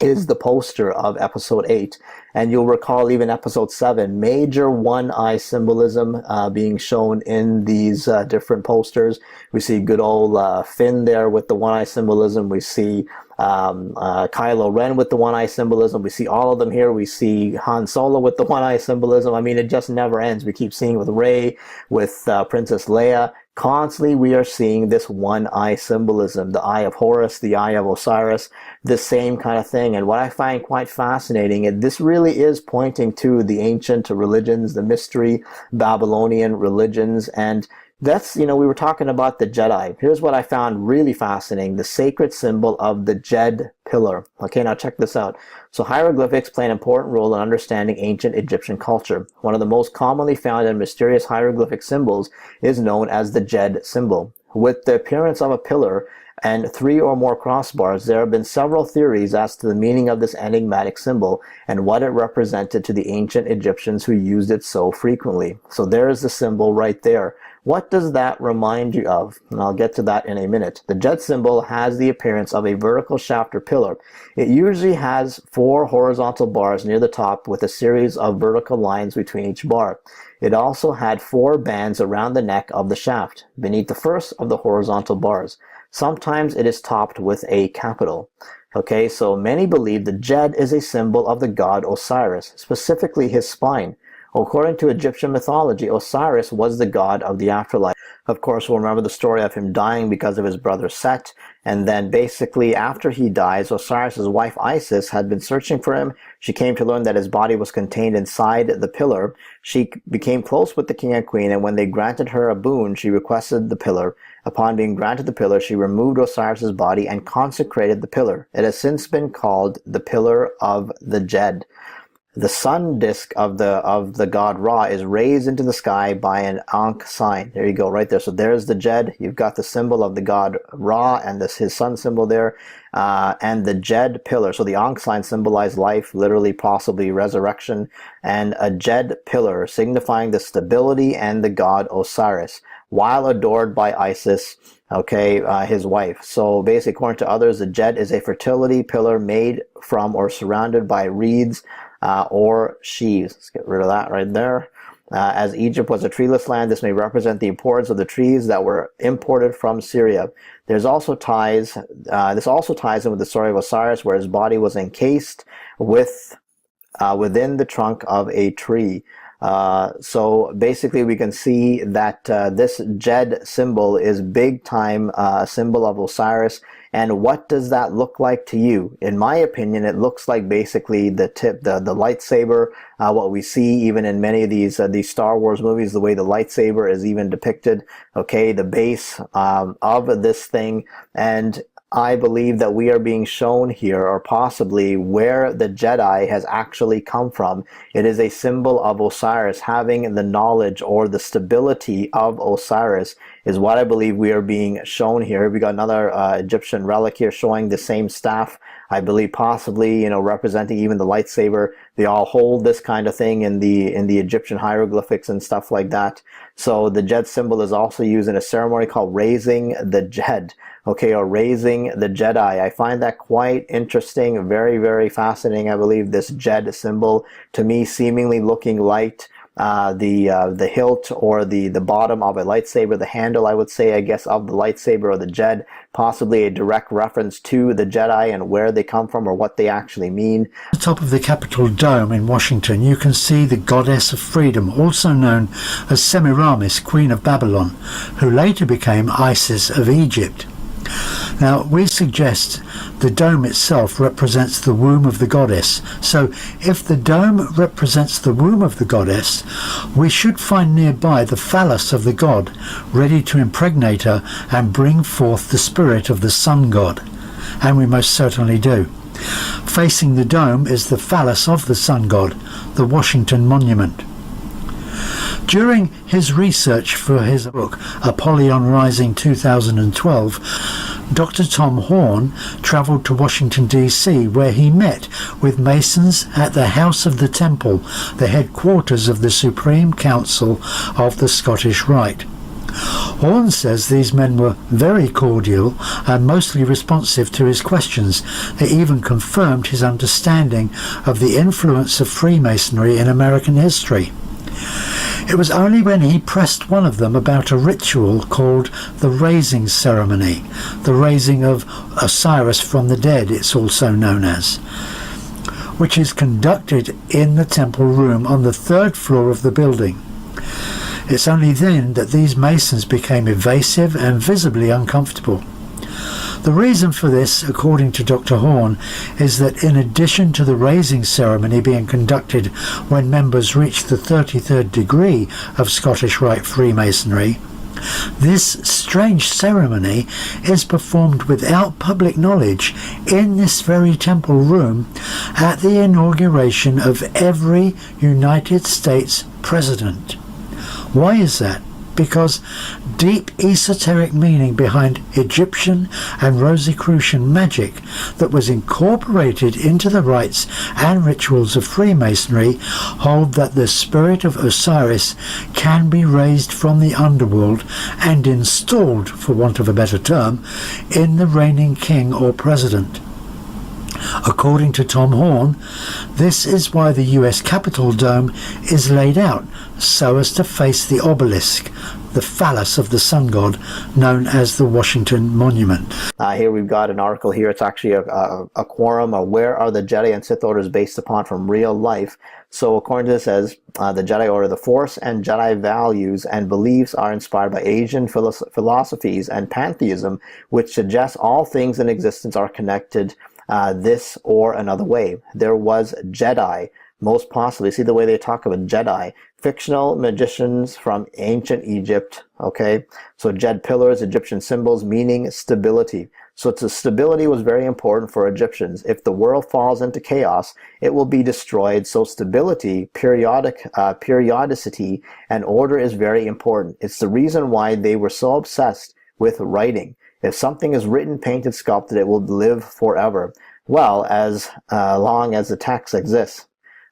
is the poster of episode 8. And you'll recall even episode 7, major one-eye symbolism being shown in these different posters. We see good old Finn there with the one-eye symbolism. We see Kylo Ren with the one-eye symbolism. We see all of them here. We see Han Solo with the one-eye symbolism. I mean, it just never ends. We keep seeing with Rey, with Princess Leia. Constantly we are seeing this one-eye symbolism, the eye of Horus, the eye of Osiris, the same kind of thing. And what I find quite fascinating, this really is pointing to the ancient religions, the mystery Babylonian religions. And that's, we were talking about the Jedi. Here's what I found really fascinating, the sacred symbol of the Jed pillar. Okay, now check this out. So hieroglyphics play an important role in understanding ancient Egyptian culture. One of the most commonly found and mysterious hieroglyphic symbols is known as the Jed symbol. With the appearance of a pillar and 3 or more crossbars, there have been several theories as to the meaning of this enigmatic symbol and what it represented to the ancient Egyptians who used it so frequently. So there is the symbol right there. What does that remind you of? And I'll get to that in a minute. The Jed symbol has the appearance of a vertical shaft or pillar. It usually has 4 horizontal bars near the top with a series of vertical lines between each bar. It also had 4 bands around the neck of the shaft, beneath the first of the horizontal bars. Sometimes it is topped with a capital. Okay, so many believe the Jed is a symbol of the god Osiris, specifically his spine. According to Egyptian mythology, Osiris was the god of the afterlife. Of course, we'll remember the story of him dying because of his brother Set. And then basically after he dies, Osiris's wife Isis had been searching for him. She came to learn that his body was contained inside the pillar. She became close with the king and queen, and when they granted her a boon, she requested the pillar. Upon being granted the pillar, she removed Osiris's body and consecrated the pillar. It has since been called the Pillar of the Jed. The sun disk of the god Ra is raised into the sky by an Ankh sign. There you go, right there. So there's the Jed. You've got the symbol of the god Ra and his sun symbol there, and the Jed pillar. So the Ankh sign symbolized life, literally, possibly resurrection, and a Jed pillar signifying the stability and the god Osiris, while adored by Isis, his wife. So basically, according to others, the Jed is a fertility pillar made from or surrounded by reeds or sheaves. Let's get rid of that right there. As Egypt was a treeless land, this may represent the importance of the trees that were imported from Syria. This also ties in with the story of Osiris, where his body was encased within the trunk of a tree. So basically we can see that this Jed symbol is big time a symbol of Osiris. And what does that look like to you? In my opinion, it looks like basically the lightsaber, what we see even in many of these Star Wars movies, the way the lightsaber is even depicted, the base of this thing. And I believe that we are being shown here, or possibly where the Jedi has actually come from. It is a symbol of Osiris. Having the knowledge or the stability of Osiris is what I believe we are being shown here. We got another Egyptian relic here showing the same staff. I believe possibly, representing even the lightsaber. They all hold this kind of thing in the Egyptian hieroglyphics and stuff like that. So the Jed symbol is also used in a ceremony called raising the Jed. Or raising the Jedi. I find that quite interesting, very, very fascinating. I believe this Jed symbol, to me, seemingly looking like the hilt or the bottom of a lightsaber, the handle, I would say, I guess, of the lightsaber or the Jed, possibly a direct reference to the Jedi and where they come from or what they actually mean. At the top of the Capitol Dome in Washington, you can see the goddess of freedom, also known as Semiramis, Queen of Babylon, who later became Isis of Egypt. Now, we suggest the dome itself represents the womb of the goddess. So, if the dome represents the womb of the goddess, we should find nearby the phallus of the god, ready to impregnate her and bring forth the spirit of the sun god. And we most certainly do. Facing the dome is the phallus of the sun god, the Washington Monument. During his research for his book, Apollyon Rising 2012, Dr. Tom Horn travelled to Washington, D.C., where he met with Masons at the House of the Temple, the headquarters of the Supreme Council of the Scottish Rite. Horn says these men were very cordial and mostly responsive to his questions. They even confirmed his understanding of the influence of Freemasonry in American history. It was only when he pressed one of them about a ritual called the raising ceremony, the raising of Osiris from the dead, it's also known as, which is conducted in the temple room on the 3rd floor of the building. It's only then that these Masons became evasive and visibly uncomfortable. The reason for this, according to Dr. Horn, is that in addition to the raising ceremony being conducted when members reach the 33rd degree of Scottish Rite Freemasonry, this strange ceremony is performed without public knowledge in this very temple room at the inauguration of every United States president. Why is that? Because deep esoteric meaning behind Egyptian and Rosicrucian magic that was incorporated into the rites and rituals of Freemasonry hold that the spirit of Osiris can be raised from the underworld and installed, for want of a better term, in the reigning king or president. According to Tom Horn, this is why the US Capitol dome is laid out so as to face the obelisk, the phallus of the sun god, known as the Washington Monument. Here we've got an article here. It's actually a quorum of where are the Jedi and Sith orders based upon from real life. So according to this, it says the Jedi Order, the Force and Jedi values and beliefs are inspired by Asian philosophies and pantheism, which suggests all things in existence are connected this or another way. There was Jedi, most possibly. See the way they talk about Jedi. Fictional magicians from ancient Egypt, okay? So Jed pillars, Egyptian symbols, meaning stability. So stability was very important for Egyptians. If the world falls into chaos, it will be destroyed. So stability, periodicity, and order is very important. It's the reason why they were so obsessed with writing. If something is written, painted, sculpted, it will live forever. Well, as long as the text exists.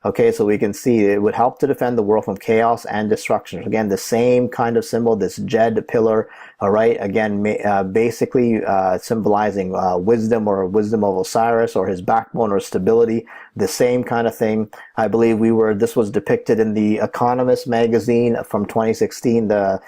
Okay, so we can see it would help to defend the world from chaos and destruction. Again, the same kind of symbol, this Jed pillar, all right, again, basically symbolizing wisdom or wisdom of Osiris or his backbone or stability, the same kind of thing. I believe this was depicted in the Economist magazine from 2016, the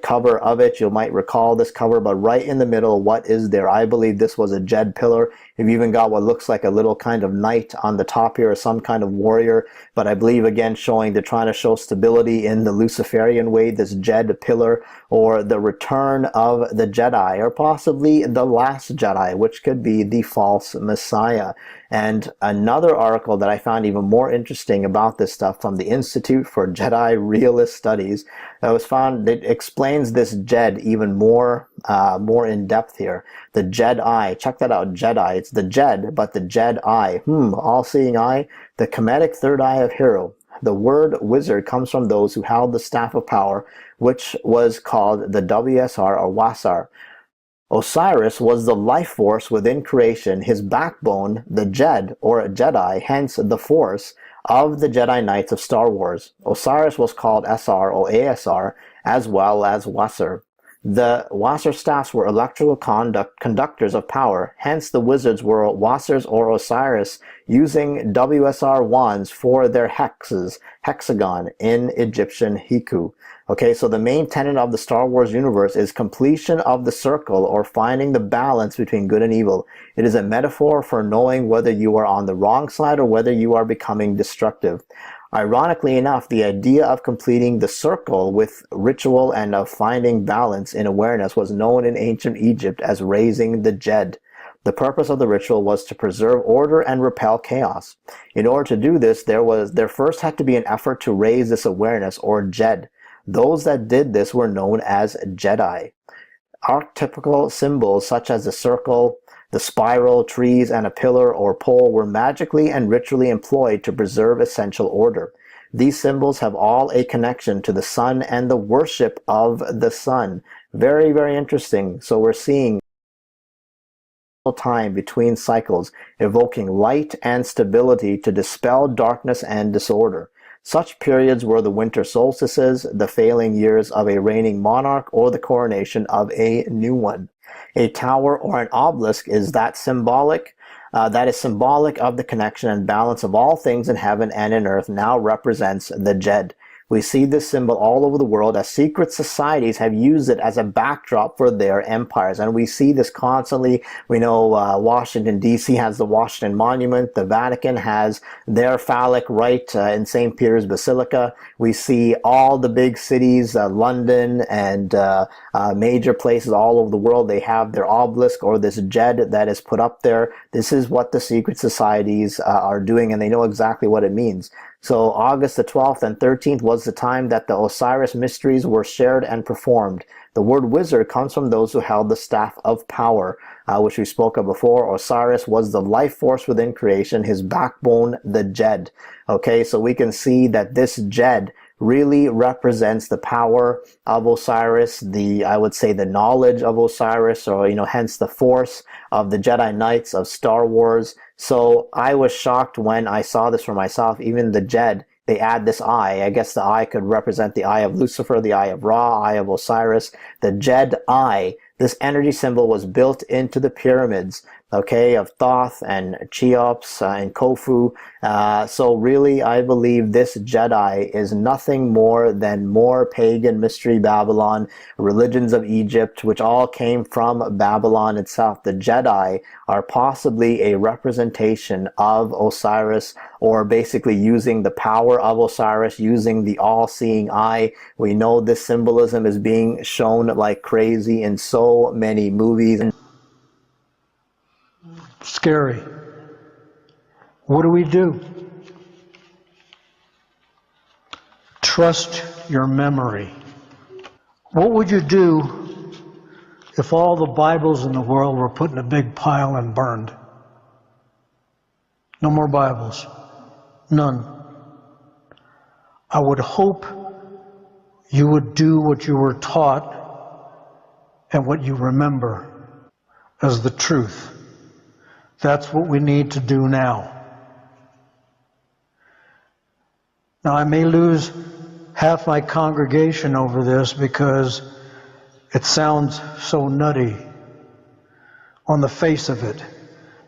cover of it. You might recall this cover, but right in the middle, what is there? I believe this was a Jed pillar. You've even got what looks like a little kind of knight on the top here, or some kind of warrior, but I believe again they're trying to show stability in the Luciferian way, this Jed pillar, or the return of the Jedi, or possibly the last Jedi, which could be the false Messiah. And another article that I found even more interesting about this stuff from the Institute for Jedi Realist Studies that was found, it explains this Jed even more in depth here. The Jed eye, check that out, Jedi. It's the Jed, but the Jed eye, all-seeing eye, the Kemetic third eye of Hero. The word wizard comes from those who held the staff of power, which was called the WSR or Wasar. Osiris was the life force within creation, his backbone, the Jed or Jedi, hence the force of the Jedi Knights of Star Wars. Osiris was called SR or ASR as well as Wasar. The Wasar staffs were electrical conductors of power, hence the wizards were Wasars or Osiris, using WSR wands for their hexagon in Egyptian Hiku. Okay, so the main tenet of the Star Wars universe is completion of the circle, or finding the balance between good and evil. It is a metaphor for knowing whether you are on the wrong side or whether you are becoming destructive. Ironically enough, the idea of completing the circle with ritual and of finding balance in awareness was known in ancient Egypt as raising the Jed. The purpose of the ritual was to preserve order and repel chaos. In order to do this, there first had to be an effort to raise this awareness, or Jed. Those that did this were known as Jedi. Archetypical symbols such as the circle, the spiral, trees, and a pillar or pole were magically and ritually employed to preserve essential order. These symbols have all a connection to the sun and the worship of the sun. Very, very interesting. So we're seeing time between cycles, evoking light and stability to dispel darkness and disorder. Such periods were the winter solstices, the failing years of a reigning monarch, or the coronation of a new one. A tower or an obelisk is that symbolic. That is symbolic of the connection and balance of all things in heaven and in earth, now represents the Jed. We see this symbol all over the world as secret societies have used it as a backdrop for their empires. And we see this constantly. We know Washington, D.C. has the Washington Monument. The Vatican has their phallic rite in St. Peter's Basilica. We see all the big cities, London and major places all over the world. They have their obelisk or this Jed that is put up there. This is what the secret societies are doing, and they know exactly what it means. So August the 12th and 13th was the time that the Osiris mysteries were shared and performed. The word wizard comes from those who held the staff of power, which we spoke of before. Osiris was the life force within creation, his backbone, the Jed. Okay, so we can see that this Jed really represents the power of Osiris, I would say the knowledge of Osiris, or, hence the force of the Jedi Knights of Star Wars. So I was shocked when I saw this for myself. Even the Jed, they add this eye. I guess the eye could represent the eye of Lucifer, the eye of Ra, eye of Osiris. The Jed eye, this energy symbol was built into the pyramids, okay, of Thoth and Cheops and Khufu. So really, I believe this Jedi is nothing more than more pagan mystery Babylon, religions of Egypt, which all came from Babylon itself. The Jedi are possibly a representation of Osiris, or basically using the power of Osiris, using the all-seeing eye. We know this symbolism is being shown like crazy in so many movies. Scary. What do? Trust your memory. What would you do if all the Bibles in the world were put in a big pile and burned? No more Bibles. None. I would hope you would do what you were taught and what you remember as the truth. That's what we need to do now. Now, I may lose half my congregation over this because it sounds so nutty on the face of it,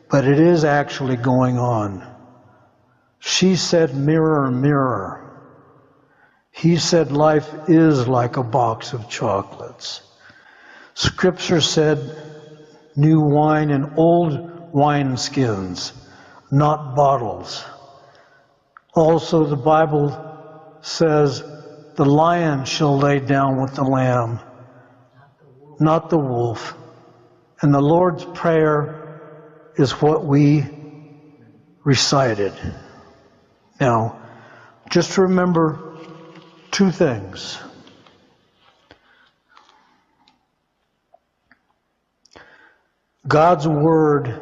but it is actually going on. She said, mirror, mirror. He said, life is like a box of chocolates. Scripture said, new wine in old wineskins, not bottles. Also, the Bible says, the lion shall lay down with the lamb, not the wolf. And the Lord's Prayer is what we recited. Now, just remember two things. God's word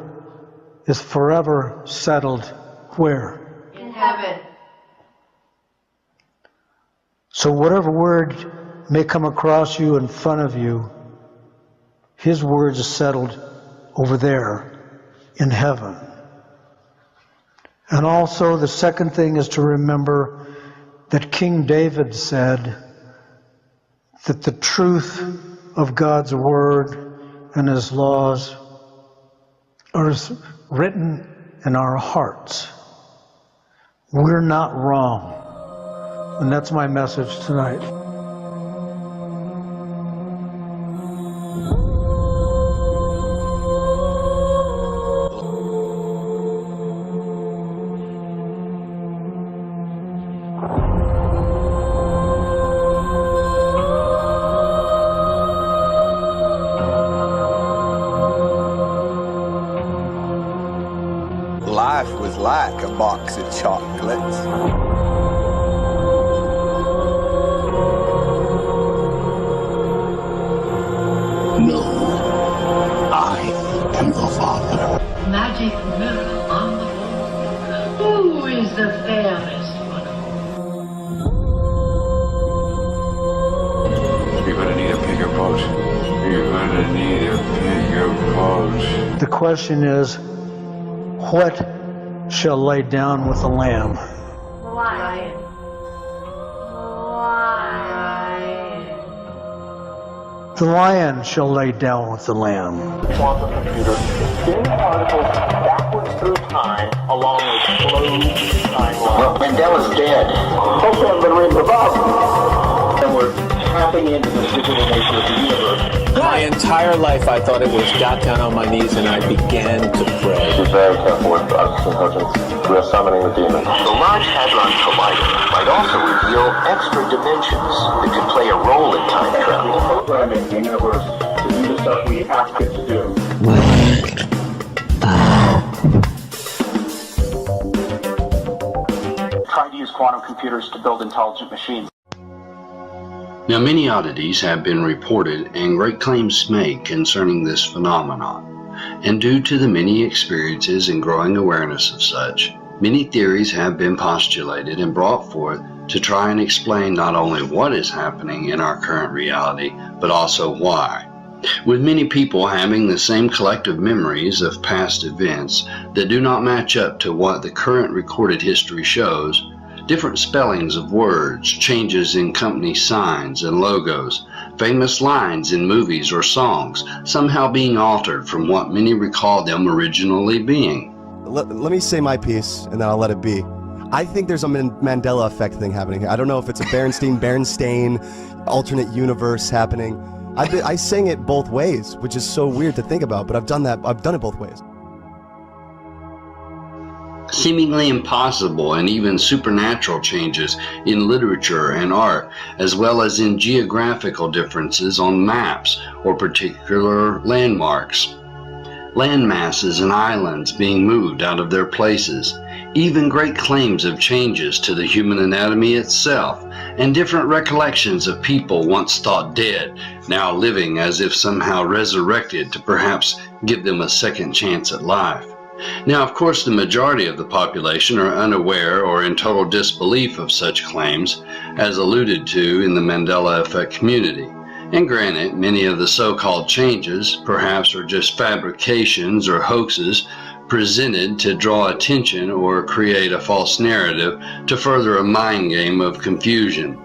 is forever settled where? In heaven. So whatever word may come across you in front of you, his word is settled over there in heaven. And also the second thing is to remember that King David said that the truth of God's word and his laws are written in our hearts. We're not wrong. And that's my message tonight. Life was like a box of chocolates. No, I am the Father. Magic mirror on the wall. Who is the fairest one of all? You're gonna need a bigger boat. You're gonna need a bigger boat. The question is, what shall lay down with the lamb? Lion. The lion shall lay down with the lamb. Quantum computer spin particles backwards through time along a closed timeline. Well, Mandela's dead. Okay, I'm going to read the book. And we're tapping into the digital nature of the universe. My entire life I thought it was got down on my knees and I began to pray. Be very careful with us, intelligence. We are summoning the demon. The Large Hadron Collider might also reveal extra dimensions that could play a role in time travel. We're programming the universe to do the stuff we ask it to do. Try to use quantum computers to build intelligent machines. Now, many oddities have been reported and great claims made concerning this phenomenon. And due to the many experiences and growing awareness of such, many theories have been postulated and brought forth to try and explain not only what is happening in our current reality, but also why. With many people having the same collective memories of past events that do not match up to what the current recorded history shows, different spellings of words, changes in company signs and logos, famous lines in movies or songs, somehow being altered from what many recall them originally being. Let me say my piece, and then I'll let it be. I think there's a Mandela effect thing happening here. I don't know if it's a Berenstain alternate universe happening. I sang it both ways, which is so weird to think about, but I've done it both ways. Seemingly impossible and even supernatural changes in literature and art, as well as in geographical differences on maps or particular landmarks. Land masses and islands being moved out of their places, even great claims of changes to the human anatomy itself, and different recollections of people once thought dead, now living as if somehow resurrected to perhaps give them a second chance at life. Now, of course, the majority of the population are unaware or in total disbelief of such claims, as alluded to in the Mandela effect community. And granted, many of the so-called changes perhaps are just fabrications or hoaxes presented to draw attention or create a false narrative to further a mind game of confusion.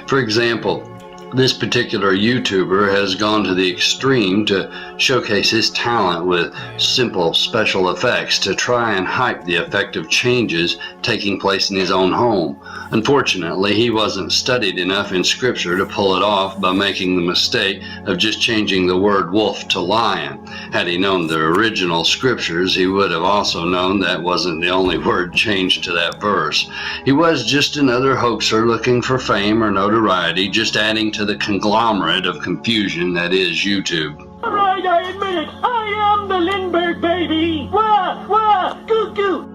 For example, this particular YouTuber has gone to the extreme to showcase his talent with simple special effects to try and hype the effect of changes taking place in his own home. Unfortunately, he wasn't studied enough in scripture to pull it off by making the mistake of just changing the word wolf to lion. Had he known the original scriptures, he would have also known that wasn't the only word changed to that verse. He was just another hoaxer looking for fame or notoriety, just adding to the conglomerate of confusion that is YouTube. All right, I admit it. I am the Lindbergh baby. Wah, wah, goo, goo.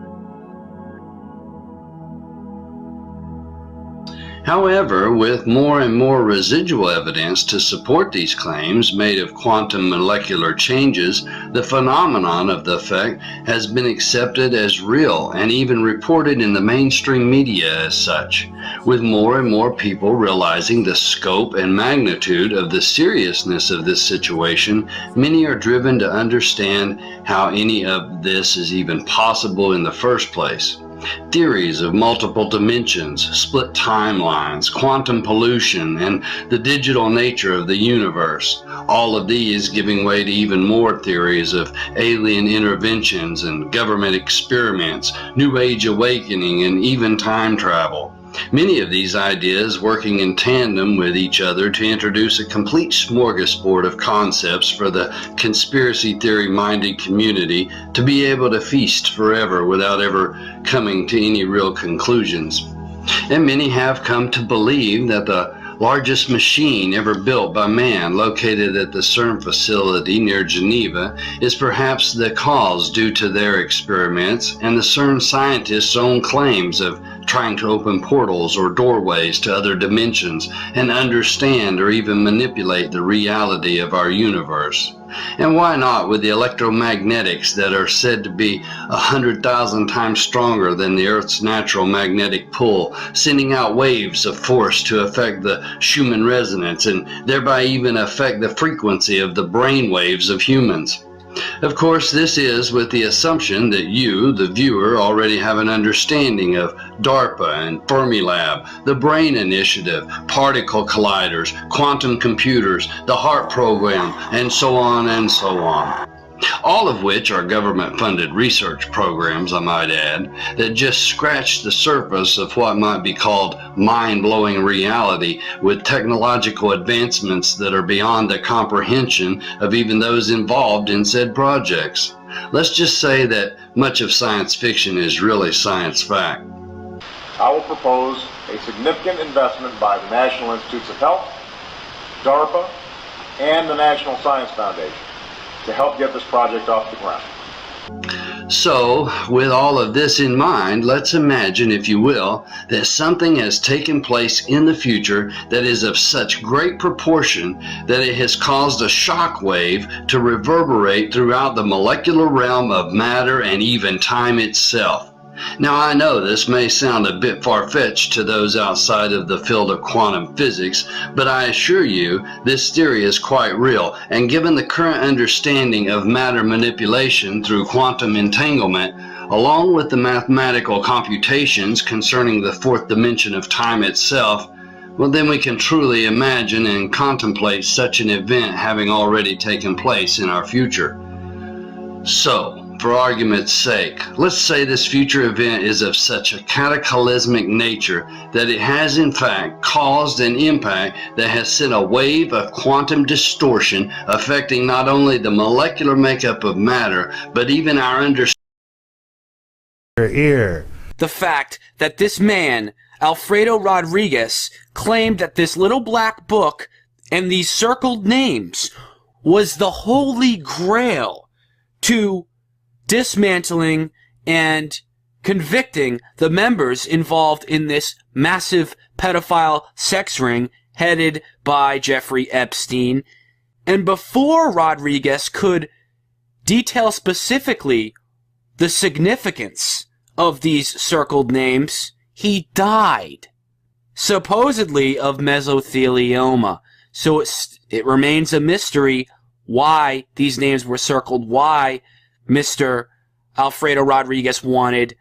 However, with more and more residual evidence to support these claims made of quantum molecular changes, the phenomenon of the effect has been accepted as real and even reported in the mainstream media as such. With more and more people realizing the scope and magnitude of the seriousness of this situation, many are driven to understand how any of this is even possible in the first place. Theories of multiple dimensions, split timelines, quantum pollution, and the digital nature of the universe. All of these giving way to even more theories of alien interventions and government experiments, New Age awakening, and even time travel. Many of these ideas working in tandem with each other to introduce a complete smorgasbord of concepts for the conspiracy theory-minded community to be able to feast forever without ever coming to any real conclusions. And many have come to believe that the largest machine ever built by man, located at the CERN facility near Geneva, is perhaps the cause due to their experiments and the CERN scientists' own claims of trying to open portals or doorways to other dimensions and understand or even manipulate the reality of our universe. And why not with the electromagnetics that are said to be 100,000 times stronger than the Earth's natural magnetic pull, sending out waves of force to affect the Schumann resonance and thereby even affect the frequency of the brain waves of humans. Of course, this is with the assumption that you, the viewer, already have an understanding of DARPA and Fermilab, the Brain Initiative, particle colliders, quantum computers, the HART program, and so on and so on. All of which are government-funded research programs, I might add, that just scratch the surface of what might be called mind-blowing reality with technological advancements that are beyond the comprehension of even those involved in said projects. Let's just say that much of science fiction is really science fact. I will propose a significant investment by the National Institutes of Health, DARPA, and the National Science Foundation to help get this project off the ground. So, with all of this in mind, let's imagine, if you will, that something has taken place in the future that is of such great proportion that it has caused a shock wave to reverberate throughout the molecular realm of matter and even time itself. Now, I know this may sound a bit far-fetched to those outside of the field of quantum physics, but I assure you this theory is quite real, and given the current understanding of matter manipulation through quantum entanglement, along with the mathematical computations concerning the fourth dimension of time itself, well, then we can truly imagine and contemplate such an event having already taken place in our future. So, for argument's sake, let's say this future event is of such a cataclysmic nature that it has in fact caused an impact that has sent a wave of quantum distortion affecting not only the molecular makeup of matter, but even our understanding. The fact that this man, Alfredo Rodriguez, claimed that this little black book and these circled names was the holy grail to dismantling and convicting the members involved in this massive pedophile sex ring headed by Jeffrey Epstein. And before Rodriguez could detail specifically the significance of these circled names, he died, supposedly of mesothelioma. So it remains a mystery why these names were circled, why Mr. Alfredo Rodriguez wanted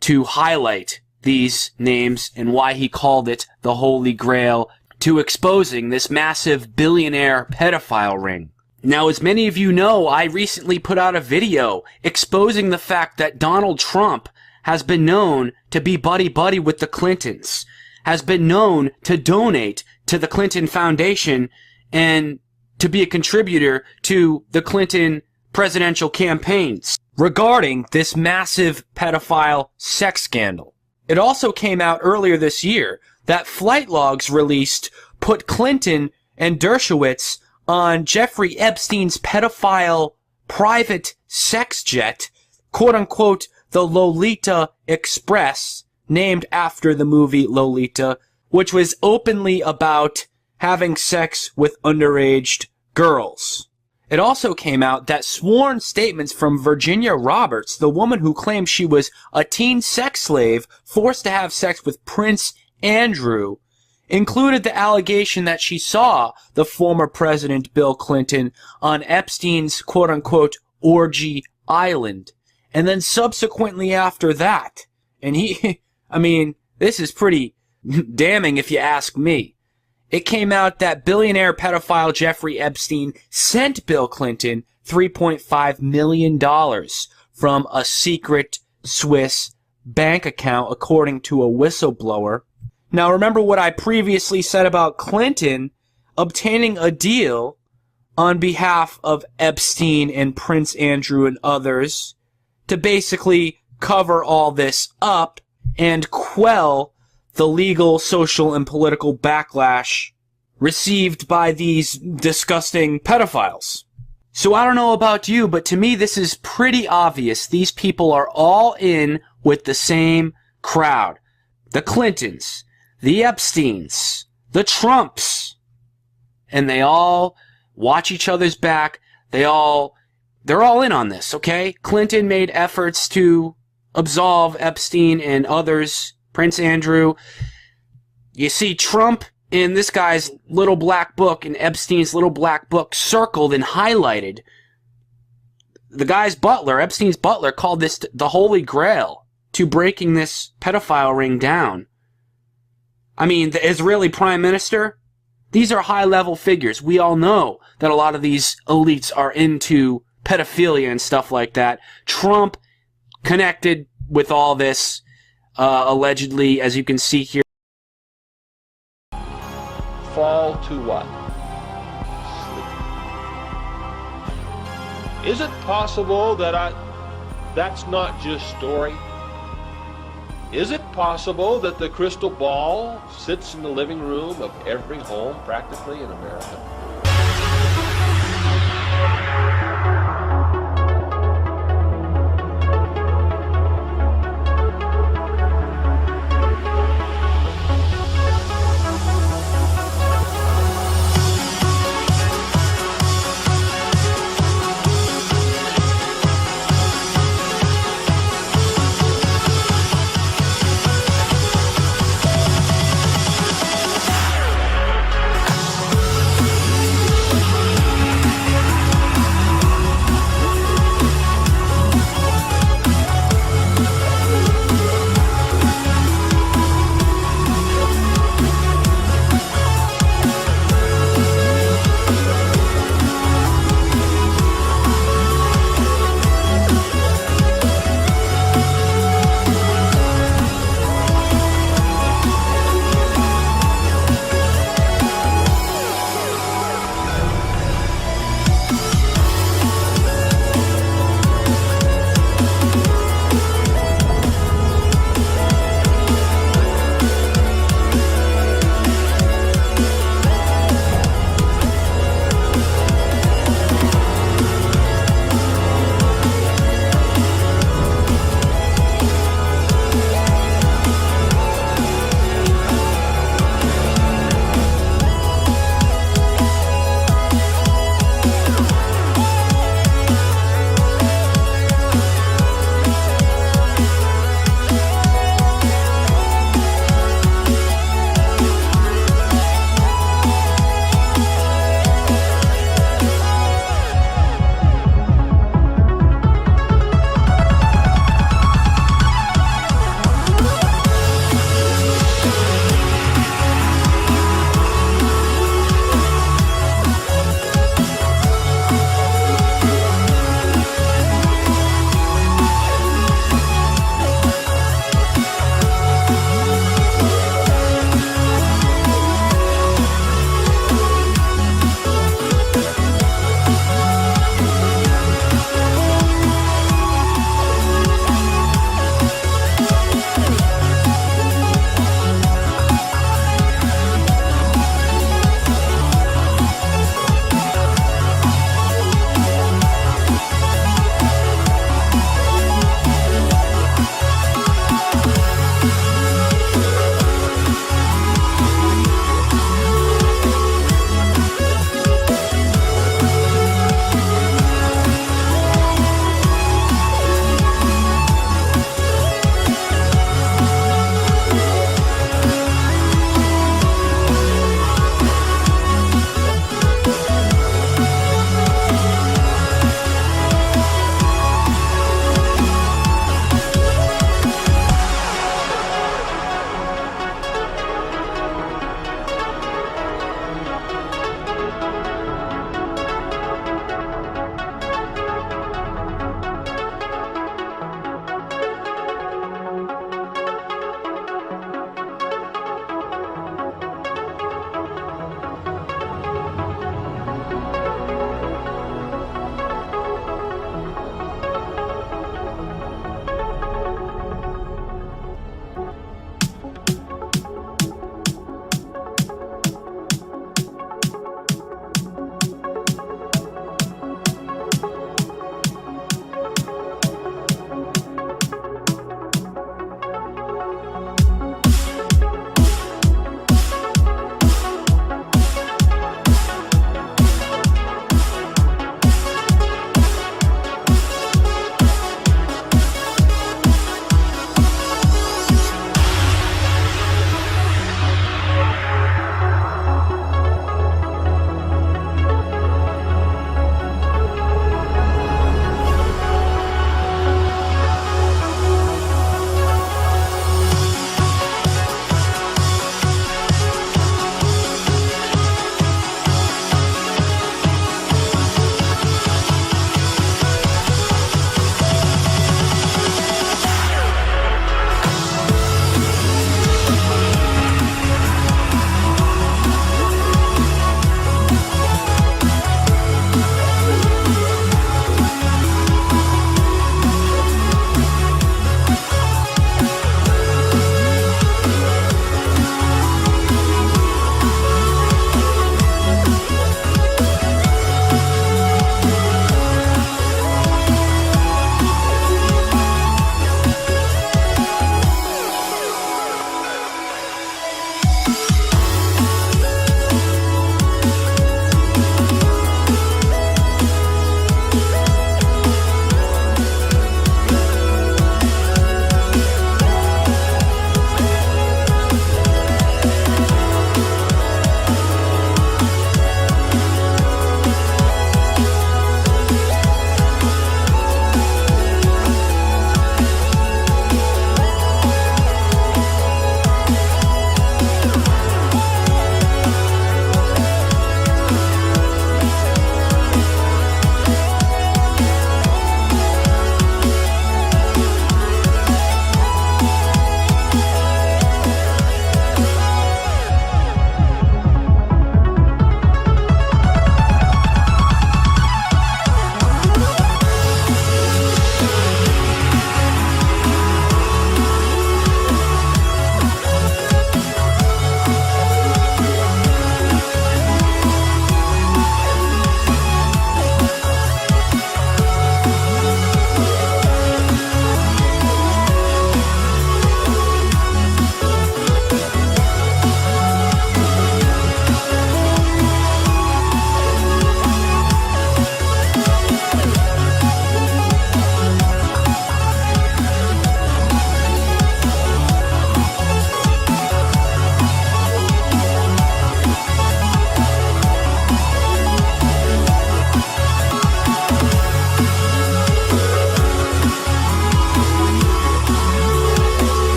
to highlight these names, and why he called it the Holy Grail to exposing this massive billionaire pedophile ring. Now, as many of you know, I recently put out a video exposing the fact that Donald Trump has been known to be buddy-buddy with the Clintons, has been known to donate to the Clinton Foundation, and to be a contributor to the Clinton presidential campaigns regarding this massive pedophile sex scandal. It also came out earlier this year that flight logs released put Clinton and Dershowitz on Jeffrey Epstein's pedophile private sex jet, quote-unquote, the Lolita Express, named after the movie Lolita, which was openly about having sex with underage girls. It also came out that sworn statements from Virginia Roberts, the woman who claimed she was a teen sex slave forced to have sex with Prince Andrew, included the allegation that she saw the former President Bill Clinton on Epstein's quote-unquote orgy island. And then subsequently after that, and this is pretty damning if you ask me. It came out that billionaire pedophile Jeffrey Epstein sent Bill Clinton $3.5 million from a secret Swiss bank account, according to a whistleblower. Now, remember what I previously said about Clinton obtaining a deal on behalf of Epstein and Prince Andrew and others to basically cover all this up and quell the legal, social, and political backlash received by these disgusting pedophiles. So I don't know about you, but to me this is pretty obvious. These people are all in with the same crowd. The Clintons, the Epsteins, the Trumps. And they all watch each other's back. They're all in on this, okay? Clinton made efforts to absolve Epstein and others, Prince Andrew. You see Trump in this guy's little black book and Epstein's little black book circled and highlighted the guy's butler, Epstein's butler, called this the Holy Grail to breaking this pedophile ring down. I mean, the Israeli prime minister, these are high-level figures. We all know that a lot of these elites are into pedophilia and stuff like that. Trump connected with all this, allegedly, as you can see here. Fall to what? Sleep. Is it possible that that's not just story? Is it possible that the crystal ball sits in the living room of every home practically in America?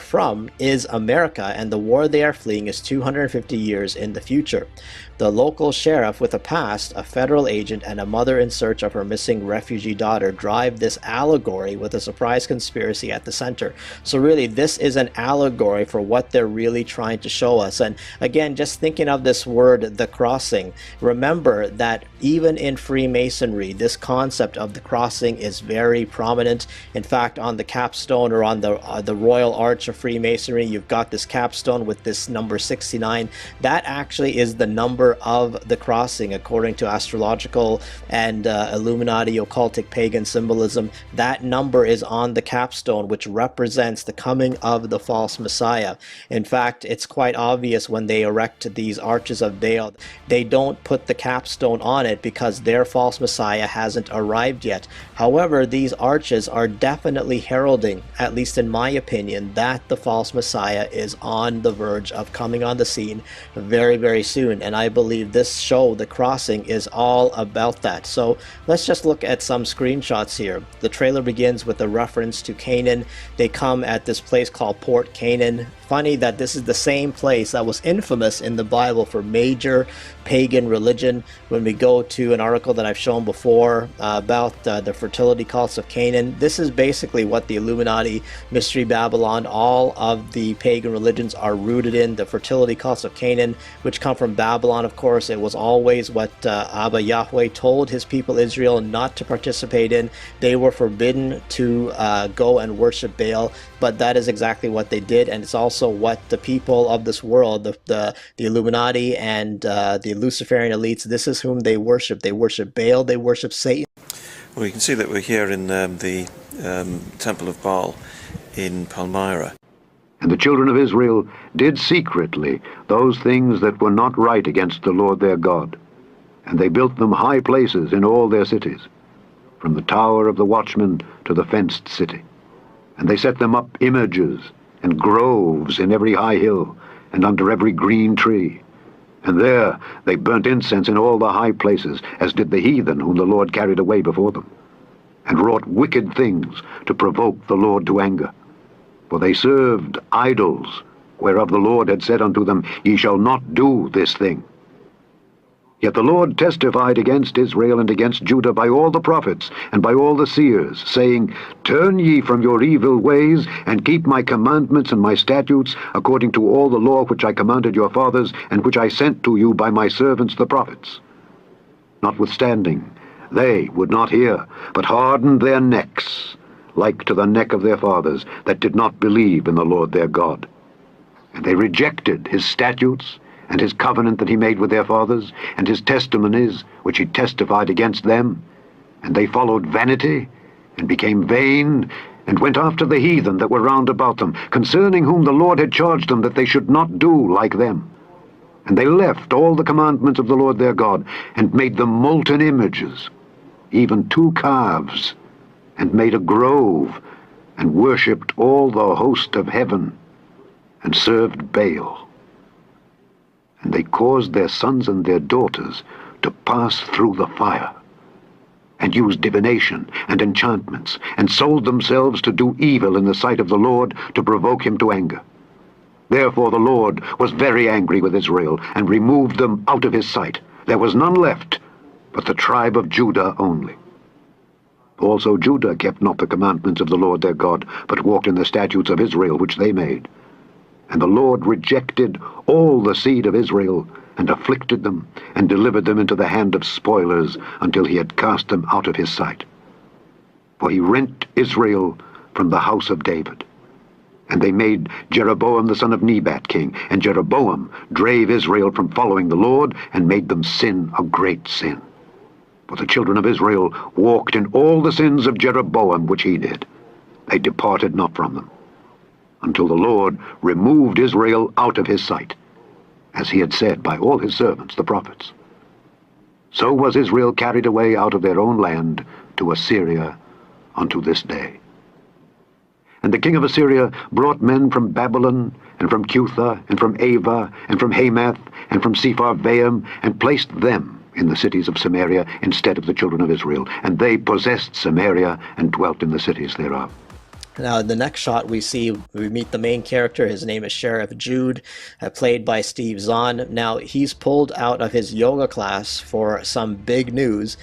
from is America, and the war they are fleeing is 250 years in the future. The local sheriff with a past, a federal agent, and a mother in search of her missing refugee daughter drive this allegory with a surprise conspiracy at the center. So really, this is an allegory for what they're really trying to show us. And again, just thinking of this word, the crossing, remember that even in Freemasonry, this concept of the crossing is very prominent. In fact, on the capstone or on the Royal Arch of Freemasonry, you've got this capstone with this number 69. That actually is the number of the crossing according to astrological and Illuminati occultic pagan symbolism. That number is on the capstone, which represents the coming of the false Messiah. In fact, it's quite obvious when they erect these arches of Baal, they don't put the capstone on it because their false Messiah hasn't arrived yet. However, these arches are definitely heralding, at least in my opinion, that the false Messiah is on the verge of coming on the scene very, very soon. And I believe this show, The Crossing, is all about that. So let's just look at some screenshots here. The trailer begins with a reference to Canaan. They come at this place called Port Canaan. Funny that this is the same place that was infamous in the Bible for major pagan religion. When we go to an article that I've shown before about the fertility cults of Canaan, this is basically what the Illuminati, Mystery Babylon, all of the pagan religions are rooted in. The fertility cults of Canaan, which come from Babylon, of course. It was always what Abba Yahweh told his people Israel not to participate in. They were forbidden to go and worship Baal, but that is exactly what they did, and it's also what the people of this world, the Illuminati and the Luciferian elites, this is whom they worship. They worship Baal, they worship Satan. Well, you can see that we're here in the Temple of Baal in Palmyra. And the children of Israel did secretly those things that were not right against the Lord their God. And they built them high places in all their cities, from the tower of the watchman to the fenced city. And they set them up images and groves in every high hill and under every green tree. And there they burnt incense in all the high places, as did the heathen whom the Lord carried away before them, and wrought wicked things to provoke the Lord to anger. For they served idols, whereof the Lord had said unto them, Ye shall not do this thing. Yet the Lord testified against Israel and against Judah by all the prophets and by all the seers, saying, Turn ye from your evil ways, and keep my commandments and my statutes, according to all the law which I commanded your fathers, and which I sent to you by my servants the prophets. Notwithstanding, they would not hear, but hardened their necks, like to the neck of their fathers, that did not believe in the Lord their God. And they rejected his statutes, and his covenant that he made with their fathers, and his testimonies which he testified against them. And they followed vanity, and became vain, and went after the heathen that were round about them, concerning whom the Lord had charged them that they should not do like them. And they left all the commandments of the Lord their God, and made them molten images, even 2 calves, and made a grove, and worshipped all the host of heaven, and served Baal. And they caused their sons and their daughters to pass through the fire, and used divination and enchantments, and sold themselves to do evil in the sight of the Lord, to provoke him to anger. Therefore the Lord was very angry with Israel, and removed them out of his sight. There was none left, but the tribe of Judah only. Also Judah kept not the commandments of the Lord their God, but walked in the statutes of Israel which they made. And the Lord rejected all the seed of Israel, and afflicted them, and delivered them into the hand of spoilers, until he had cast them out of his sight. For he rent Israel from the house of David. And they made Jeroboam the son of Nebat king, and Jeroboam drave Israel from following the Lord, and made them sin a great sin. For the children of Israel walked in all the sins of Jeroboam which he did. They departed not from them, until the Lord removed Israel out of his sight, as he had said by all his servants the prophets. So was Israel carried away out of their own land to Assyria unto this day. And the king of Assyria brought men from Babylon, and from Cutha, and from Ava, and from Hamath, and from Sepharvaim, and placed them in the cities of Samaria instead of the children of Israel. And they possessed Samaria, and dwelt in the cities thereof. Now, in the next shot, we meet the main character. His name is Sheriff Jude, played by Steve Zahn. Now, he's pulled out of his yoga class for some big news.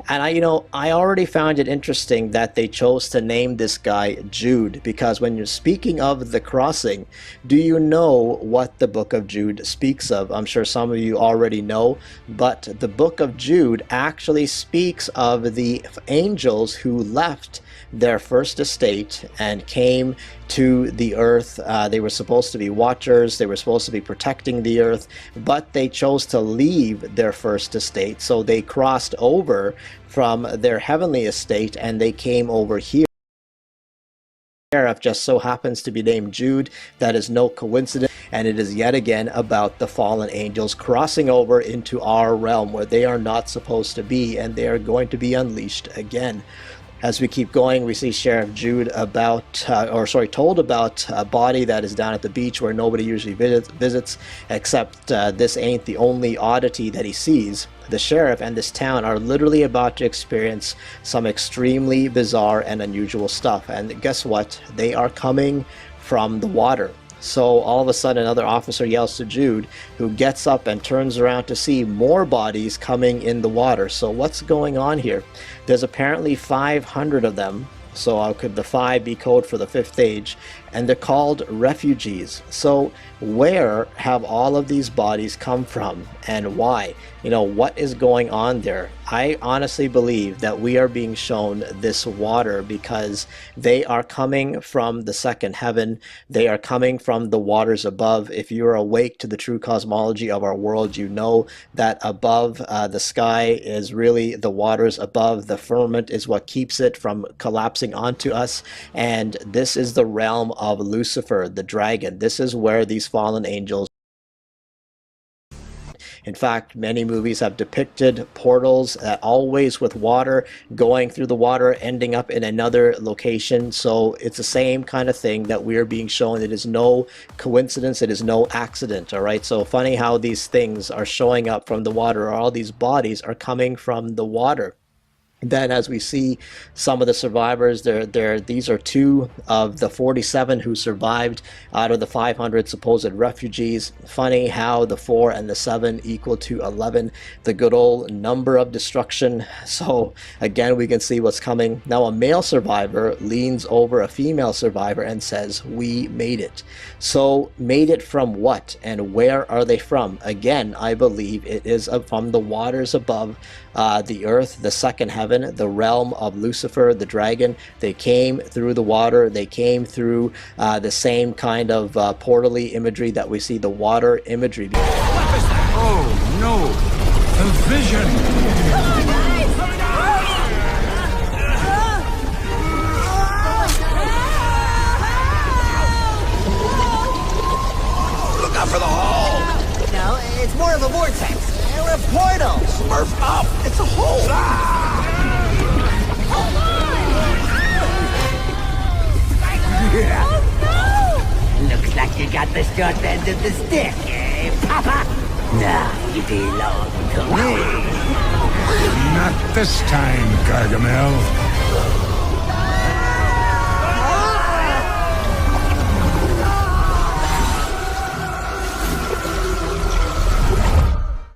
And I already found it interesting that they chose to name this guy Jude, because when you're speaking of the crossing, do you know what the book of Jude speaks of? I'm sure some of you already know, but the book of Jude actually speaks of the angels who left their first estate and came to the earth. They were supposed to be watchers, they were supposed to be protecting the earth, but they chose to leave their first estate, so they crossed over from their heavenly estate and they came over here. Sheriff just so happens to be named Jude. That is no coincidence, and it is yet again about the fallen angels crossing over into our realm where they are not supposed to be, and they are going to be unleashed again. As we keep going, we see Sheriff Jude told about a body that is down at the beach where nobody usually visits, except this ain't the only oddity that he sees. The sheriff and this town are literally about to experience some extremely bizarre and unusual stuff. And guess what? They are coming from the water. So all of a sudden another officer yells to Jude, who gets up and turns around to see more bodies coming in the water. So what's going on here? There's apparently 500 of them. So could the 5 be code for the 5th age? And they're called refugees. So where have all of these bodies come from and why? What is going on there? I honestly believe that we are being shown this water because they are coming from the second heaven. They are coming from the waters above. If you are awake to the true cosmology of our world, you know that above the sky is really the waters above. The firmament is what keeps it from collapsing onto us. And this is the realm of Lucifer, the dragon. This is where these fallen angels. In fact, many movies have depicted portals always with water, going through the water, ending up in another location. So it's the same kind of thing that we are being shown. It is no coincidence. It is no accident. All right. So funny how these things are showing up from the water. All these bodies are coming from the water. Then as we see some of the survivors, these are 2 of the 47 who survived out of the 500 supposed refugees. Funny how the 4 and the 7 equal to 11, the good old number of destruction. So again, we can see what's coming. Now a male survivor leans over a female survivor and says, "We made it." So made it from what and where are they from? Again, I believe it is from the waters above the earth, the second heaven, the realm of Lucifer, the dragon. They came through the water. They came through the same kind of portally imagery that we see, the water imagery. Oh no, a vision! Look out for the hole! No, it's more of a vortex. Or a portal! Smurf up! It's a hole! Oh no! Looks like you got the short end of the stick, eh, Papa? Now you belong to me. Not this time, Gargamel.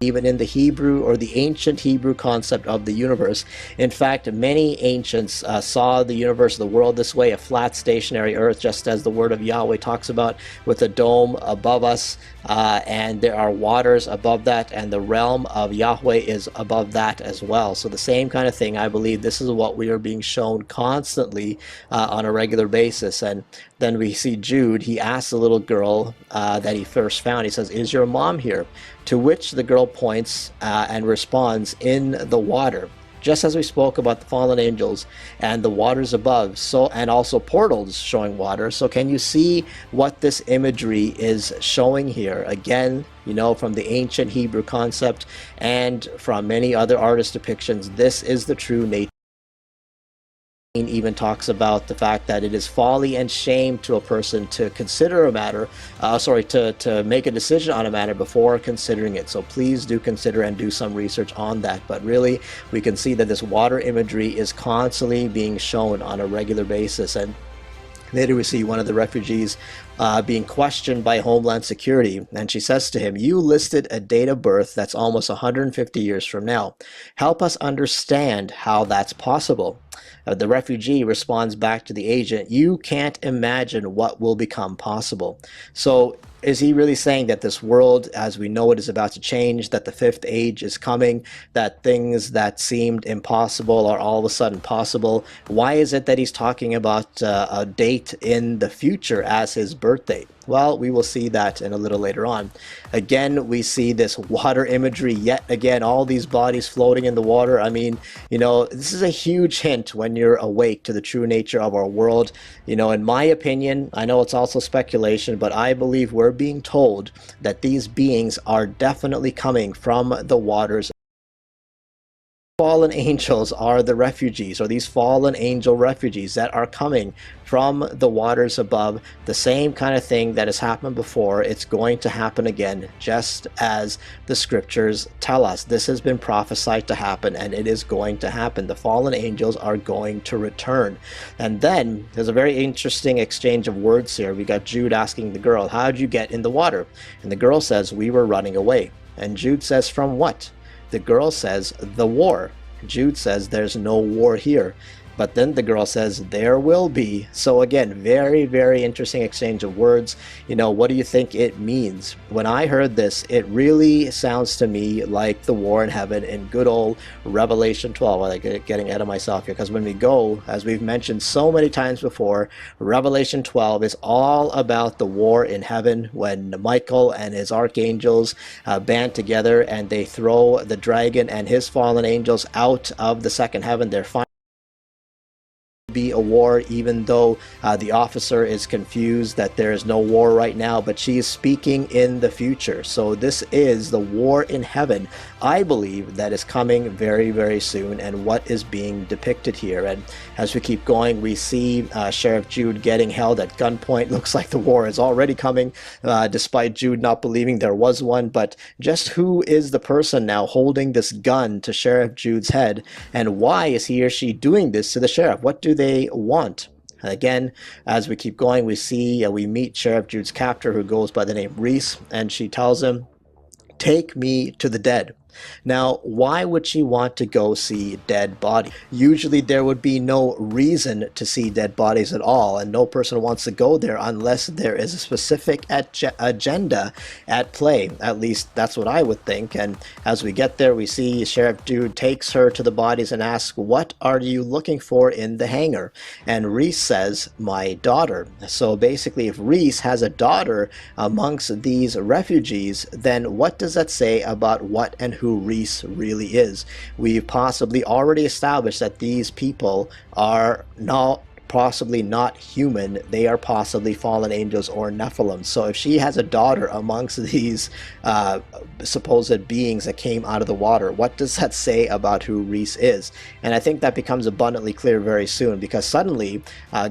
Even in the Hebrew or the ancient Hebrew concept of the universe. In fact, many ancients saw the universe, the world this way, a flat stationary earth, just as the word of Yahweh talks about, with a dome above us, and there are waters above that, and the realm of Yahweh is above that as well. So the same kind of thing, I believe this is what we are being shown constantly on a regular basis. And then we see Jude, he asks the little girl that he first found, he says, "Is your mom here?" To which the girl points and responds, "In the water." Just as we spoke about the fallen angels and the waters above, so and also portals showing water. So can you see what this imagery is showing here? Again, from the ancient Hebrew concept and from many other artist depictions, this is the true nature. Even talks about the fact that it is folly and shame to a person to consider a matter, to make a decision on a matter before considering it. So please do consider and do some research on that. But really, we can see that this water imagery is constantly being shown on a regular basis. And Later we see one of the refugees being questioned by Homeland Security, and she says to him, "You listed a date of birth that's almost 150 years from now. Help us understand how that's possible." The refugee responds back to the agent, "You can't imagine what will become possible." So is he really saying that this world as we know it is about to change, that the fifth age is coming, that things that seemed impossible are all of a sudden possible? Why is it that he's talking about a date in the future as his birth date? Well, we will see that in a little later on. Again, we see this water imagery yet again, all these bodies floating in the water. I mean, you know, this is a huge hint when you're awake to the true nature of our world. You know, in my opinion, I know it's also speculation, but I believe we're being told that these beings are definitely coming from the waters. Fallen angels are the refugees, or these fallen angel refugees that are coming from the waters above. The same kind of thing that has happened before, it's going to happen again, just as the scriptures tell us. This has been prophesied to happen, and it is going to happen. The fallen angels are going to return. And then there's a very interesting exchange of words here. We got Jude asking the girl, "How did you get in the water?" And the girl says, "We were running away." And Jude says, "From what?" The girl says, "The war." Jude says, "There's no war here." But then the girl says, "There will be." So again, very, very interesting exchange of words. You know, what do you think it means? When I heard this, it really sounds to me like the war in heaven in good old Revelation 12. I'm getting ahead of myself here, because when we go, as we've mentioned so many times before, Revelation 12 is all about the war in heaven when Michael and his archangels band together and they throw the dragon and his fallen angels out of the second heaven. They're be a war, even though the officer is confused that there is no war right now, but she is speaking in the future. So this is the war in heaven, I believe, that is coming very, very soon, and what is being depicted here. And as we keep going, we see Sheriff Jude getting held at gunpoint. Looks like the war is already coming, despite Jude not believing there was one. But just who is the person now holding this gun to Sheriff Jude's head, and why is he or she doing this to the sheriff? What do they want? Again, as we keep going, we see we meet Sheriff Jude's captor, who goes by the name Reese, and she tells him, "Take me to the dead." Now, why would she want to go see dead bodies? Usually there would be no reason to see dead bodies at all, and no person wants to go there unless there is a specific agenda at play. At least that's what I would think. And as we get there, we see Sheriff Jude takes her to the bodies and asks, "What are you looking for in the hangar?" And Reese says, "My daughter." So basically, if Reese has a daughter amongst these refugees, then what does that say about what and who Reese really is? We've possibly already established that these people are possibly not human. They are possibly fallen angels or Nephilim. So if she has a daughter amongst these supposed beings that came out of the water, what does that say about who Reese is? And I think that becomes abundantly clear very soon, because suddenly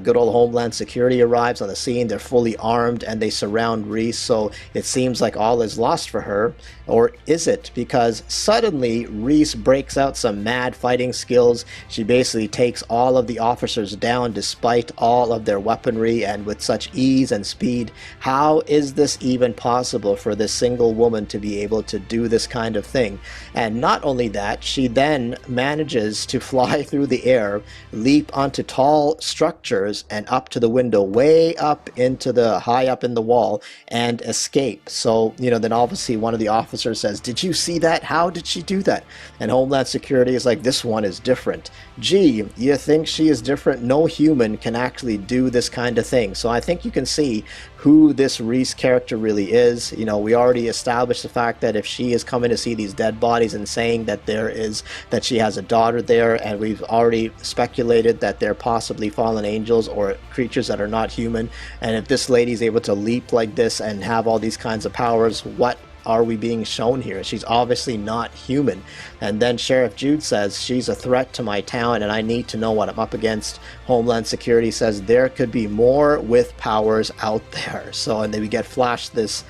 good old Homeland Security arrives on the scene. They're fully armed and they surround Reese. So it seems like all is lost for her. Or is it? Because suddenly Reese breaks out some mad fighting skills. She basically takes all of the officers down despite all of their weaponry, and with such ease and speed. How is this even possible for this single woman to be able to do this kind of thing? And not only that, she then manages to fly through the air, leap onto tall structures and up to the window, way up into the high up in the wall, and escape. So, you know, then obviously one of the officers says, "Did you see that? How did she do that?" And Homeland Security is like, "This one is different." Gee, you think she is different? No human can actually do this kind of thing. So I think you can see who this Reese character really is. You know, we already established the fact that if she is coming to see these dead bodies and saying that that she has a daughter there, and we've already speculated that they're possibly fallen angels or creatures that are not human, and if this lady's able to leap like this and have all these kinds of powers, what are we being shown here? She's obviously not human. And then Sheriff Jude says, "She's a threat to my town and I need to know what I'm up against." Homeland Security says there could be more with powers out there. So, and then we get flashed this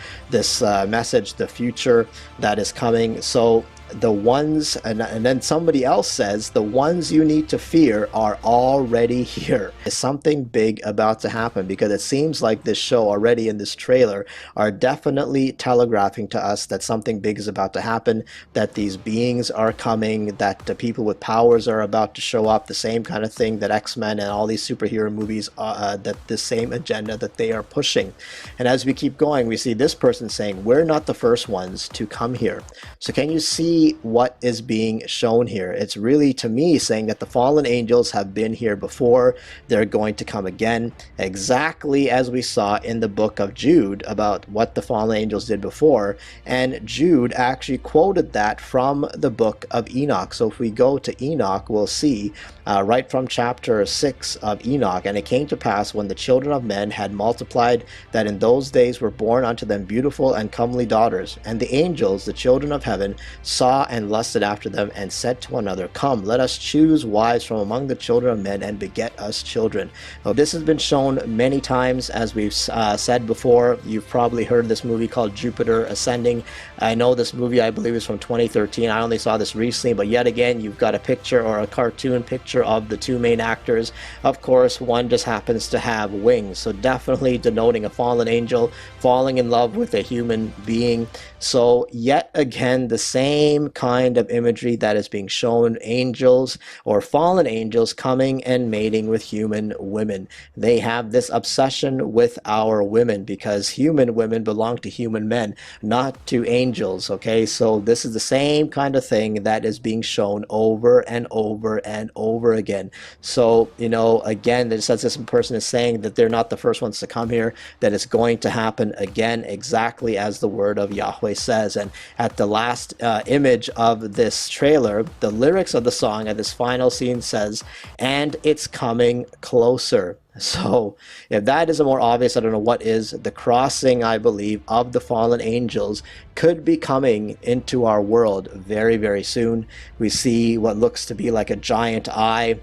message, the future that is coming. So the ones, and then somebody else says, the ones you need to fear are already here. Is something big about to happen? Because it seems like this show already in this trailer are definitely telegraphing to us that something big is about to happen, that these beings are coming, that the people with powers are about to show up, the same kind of thing that X-Men and all these superhero movies, that the same agenda that they are pushing. And as we keep going, we see this person saying, we're not the first ones to come here. So can you see what is being shown here? It's really, to me, saying that the fallen angels have been here before, they're going to come again, exactly as we saw in the book of Jude about what the fallen angels did before. And Jude actually quoted that from the book of Enoch. So if we go to Enoch, we'll see right from chapter 6 of Enoch, and it came to pass when the children of men had multiplied, that in those days were born unto them beautiful and comely daughters, and the angels, the children of heaven, saw and lusted after them, and said to one another, come, let us choose wives from among the children of men, and beget us children. Now, this has been shown many times, as we've said before. You've probably heard this movie called Jupiter Ascending. I know this movie, I believe, is from 2013. I only saw this recently, but yet again, you've got a picture or a cartoon picture of the two main actors. Of course, one just happens to have wings, so definitely denoting a fallen angel falling in love with a human being. So yet again, the same kind of imagery that is being shown, angels or fallen angels coming and mating with human women. They have this obsession with our women because human women belong to human men, not to angels. Okay, so this is the same kind of thing that is being shown over and over and over again. So, you know, again, this person is saying that they're not the first ones to come here, that it's going to happen again, exactly as the word of Yahweh says. And at the last image of this trailer, the lyrics of the song at this final scene says, and it's coming closer. So if that is a more obvious, I don't know what is. The crossing, I believe, of the fallen angels could be coming into our world very, very soon. We see what looks to be like a giant eye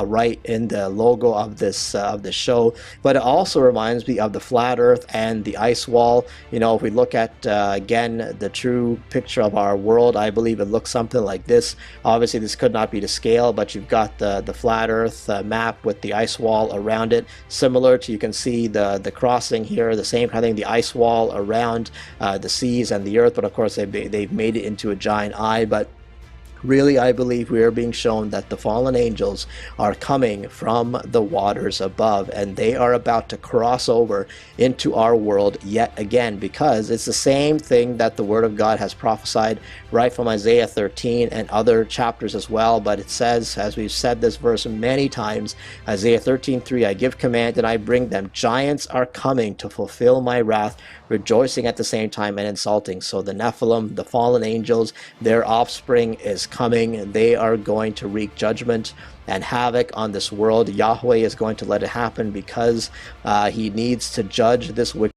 right in the logo of this show, but it also reminds me of the flat earth and the ice wall. You know, if we look at again the true picture of our world, I believe it looks something like this. Obviously this could not be to scale, but you've got the flat earth map with the ice wall around it, similar to, you can see the crossing here, the same kind of thing, the ice wall around the seas and the earth, but of course they've made it into a giant eye. But really, I believe we are being shown that the fallen angels are coming from the waters above, and they are about to cross over into our world yet again, because it's the same thing that the Word of God has prophesied right from Isaiah 13 and other chapters as well. But it says, as we've said this verse many times, Isaiah 13:3, I give command and I bring them. Giants are coming to fulfill my wrath, rejoicing at the same time and insulting. So the Nephilim, the fallen angels, their offspring is coming. They are going to wreak judgment and havoc on this world. Yahweh is going to let it happen because he needs to judge this wicked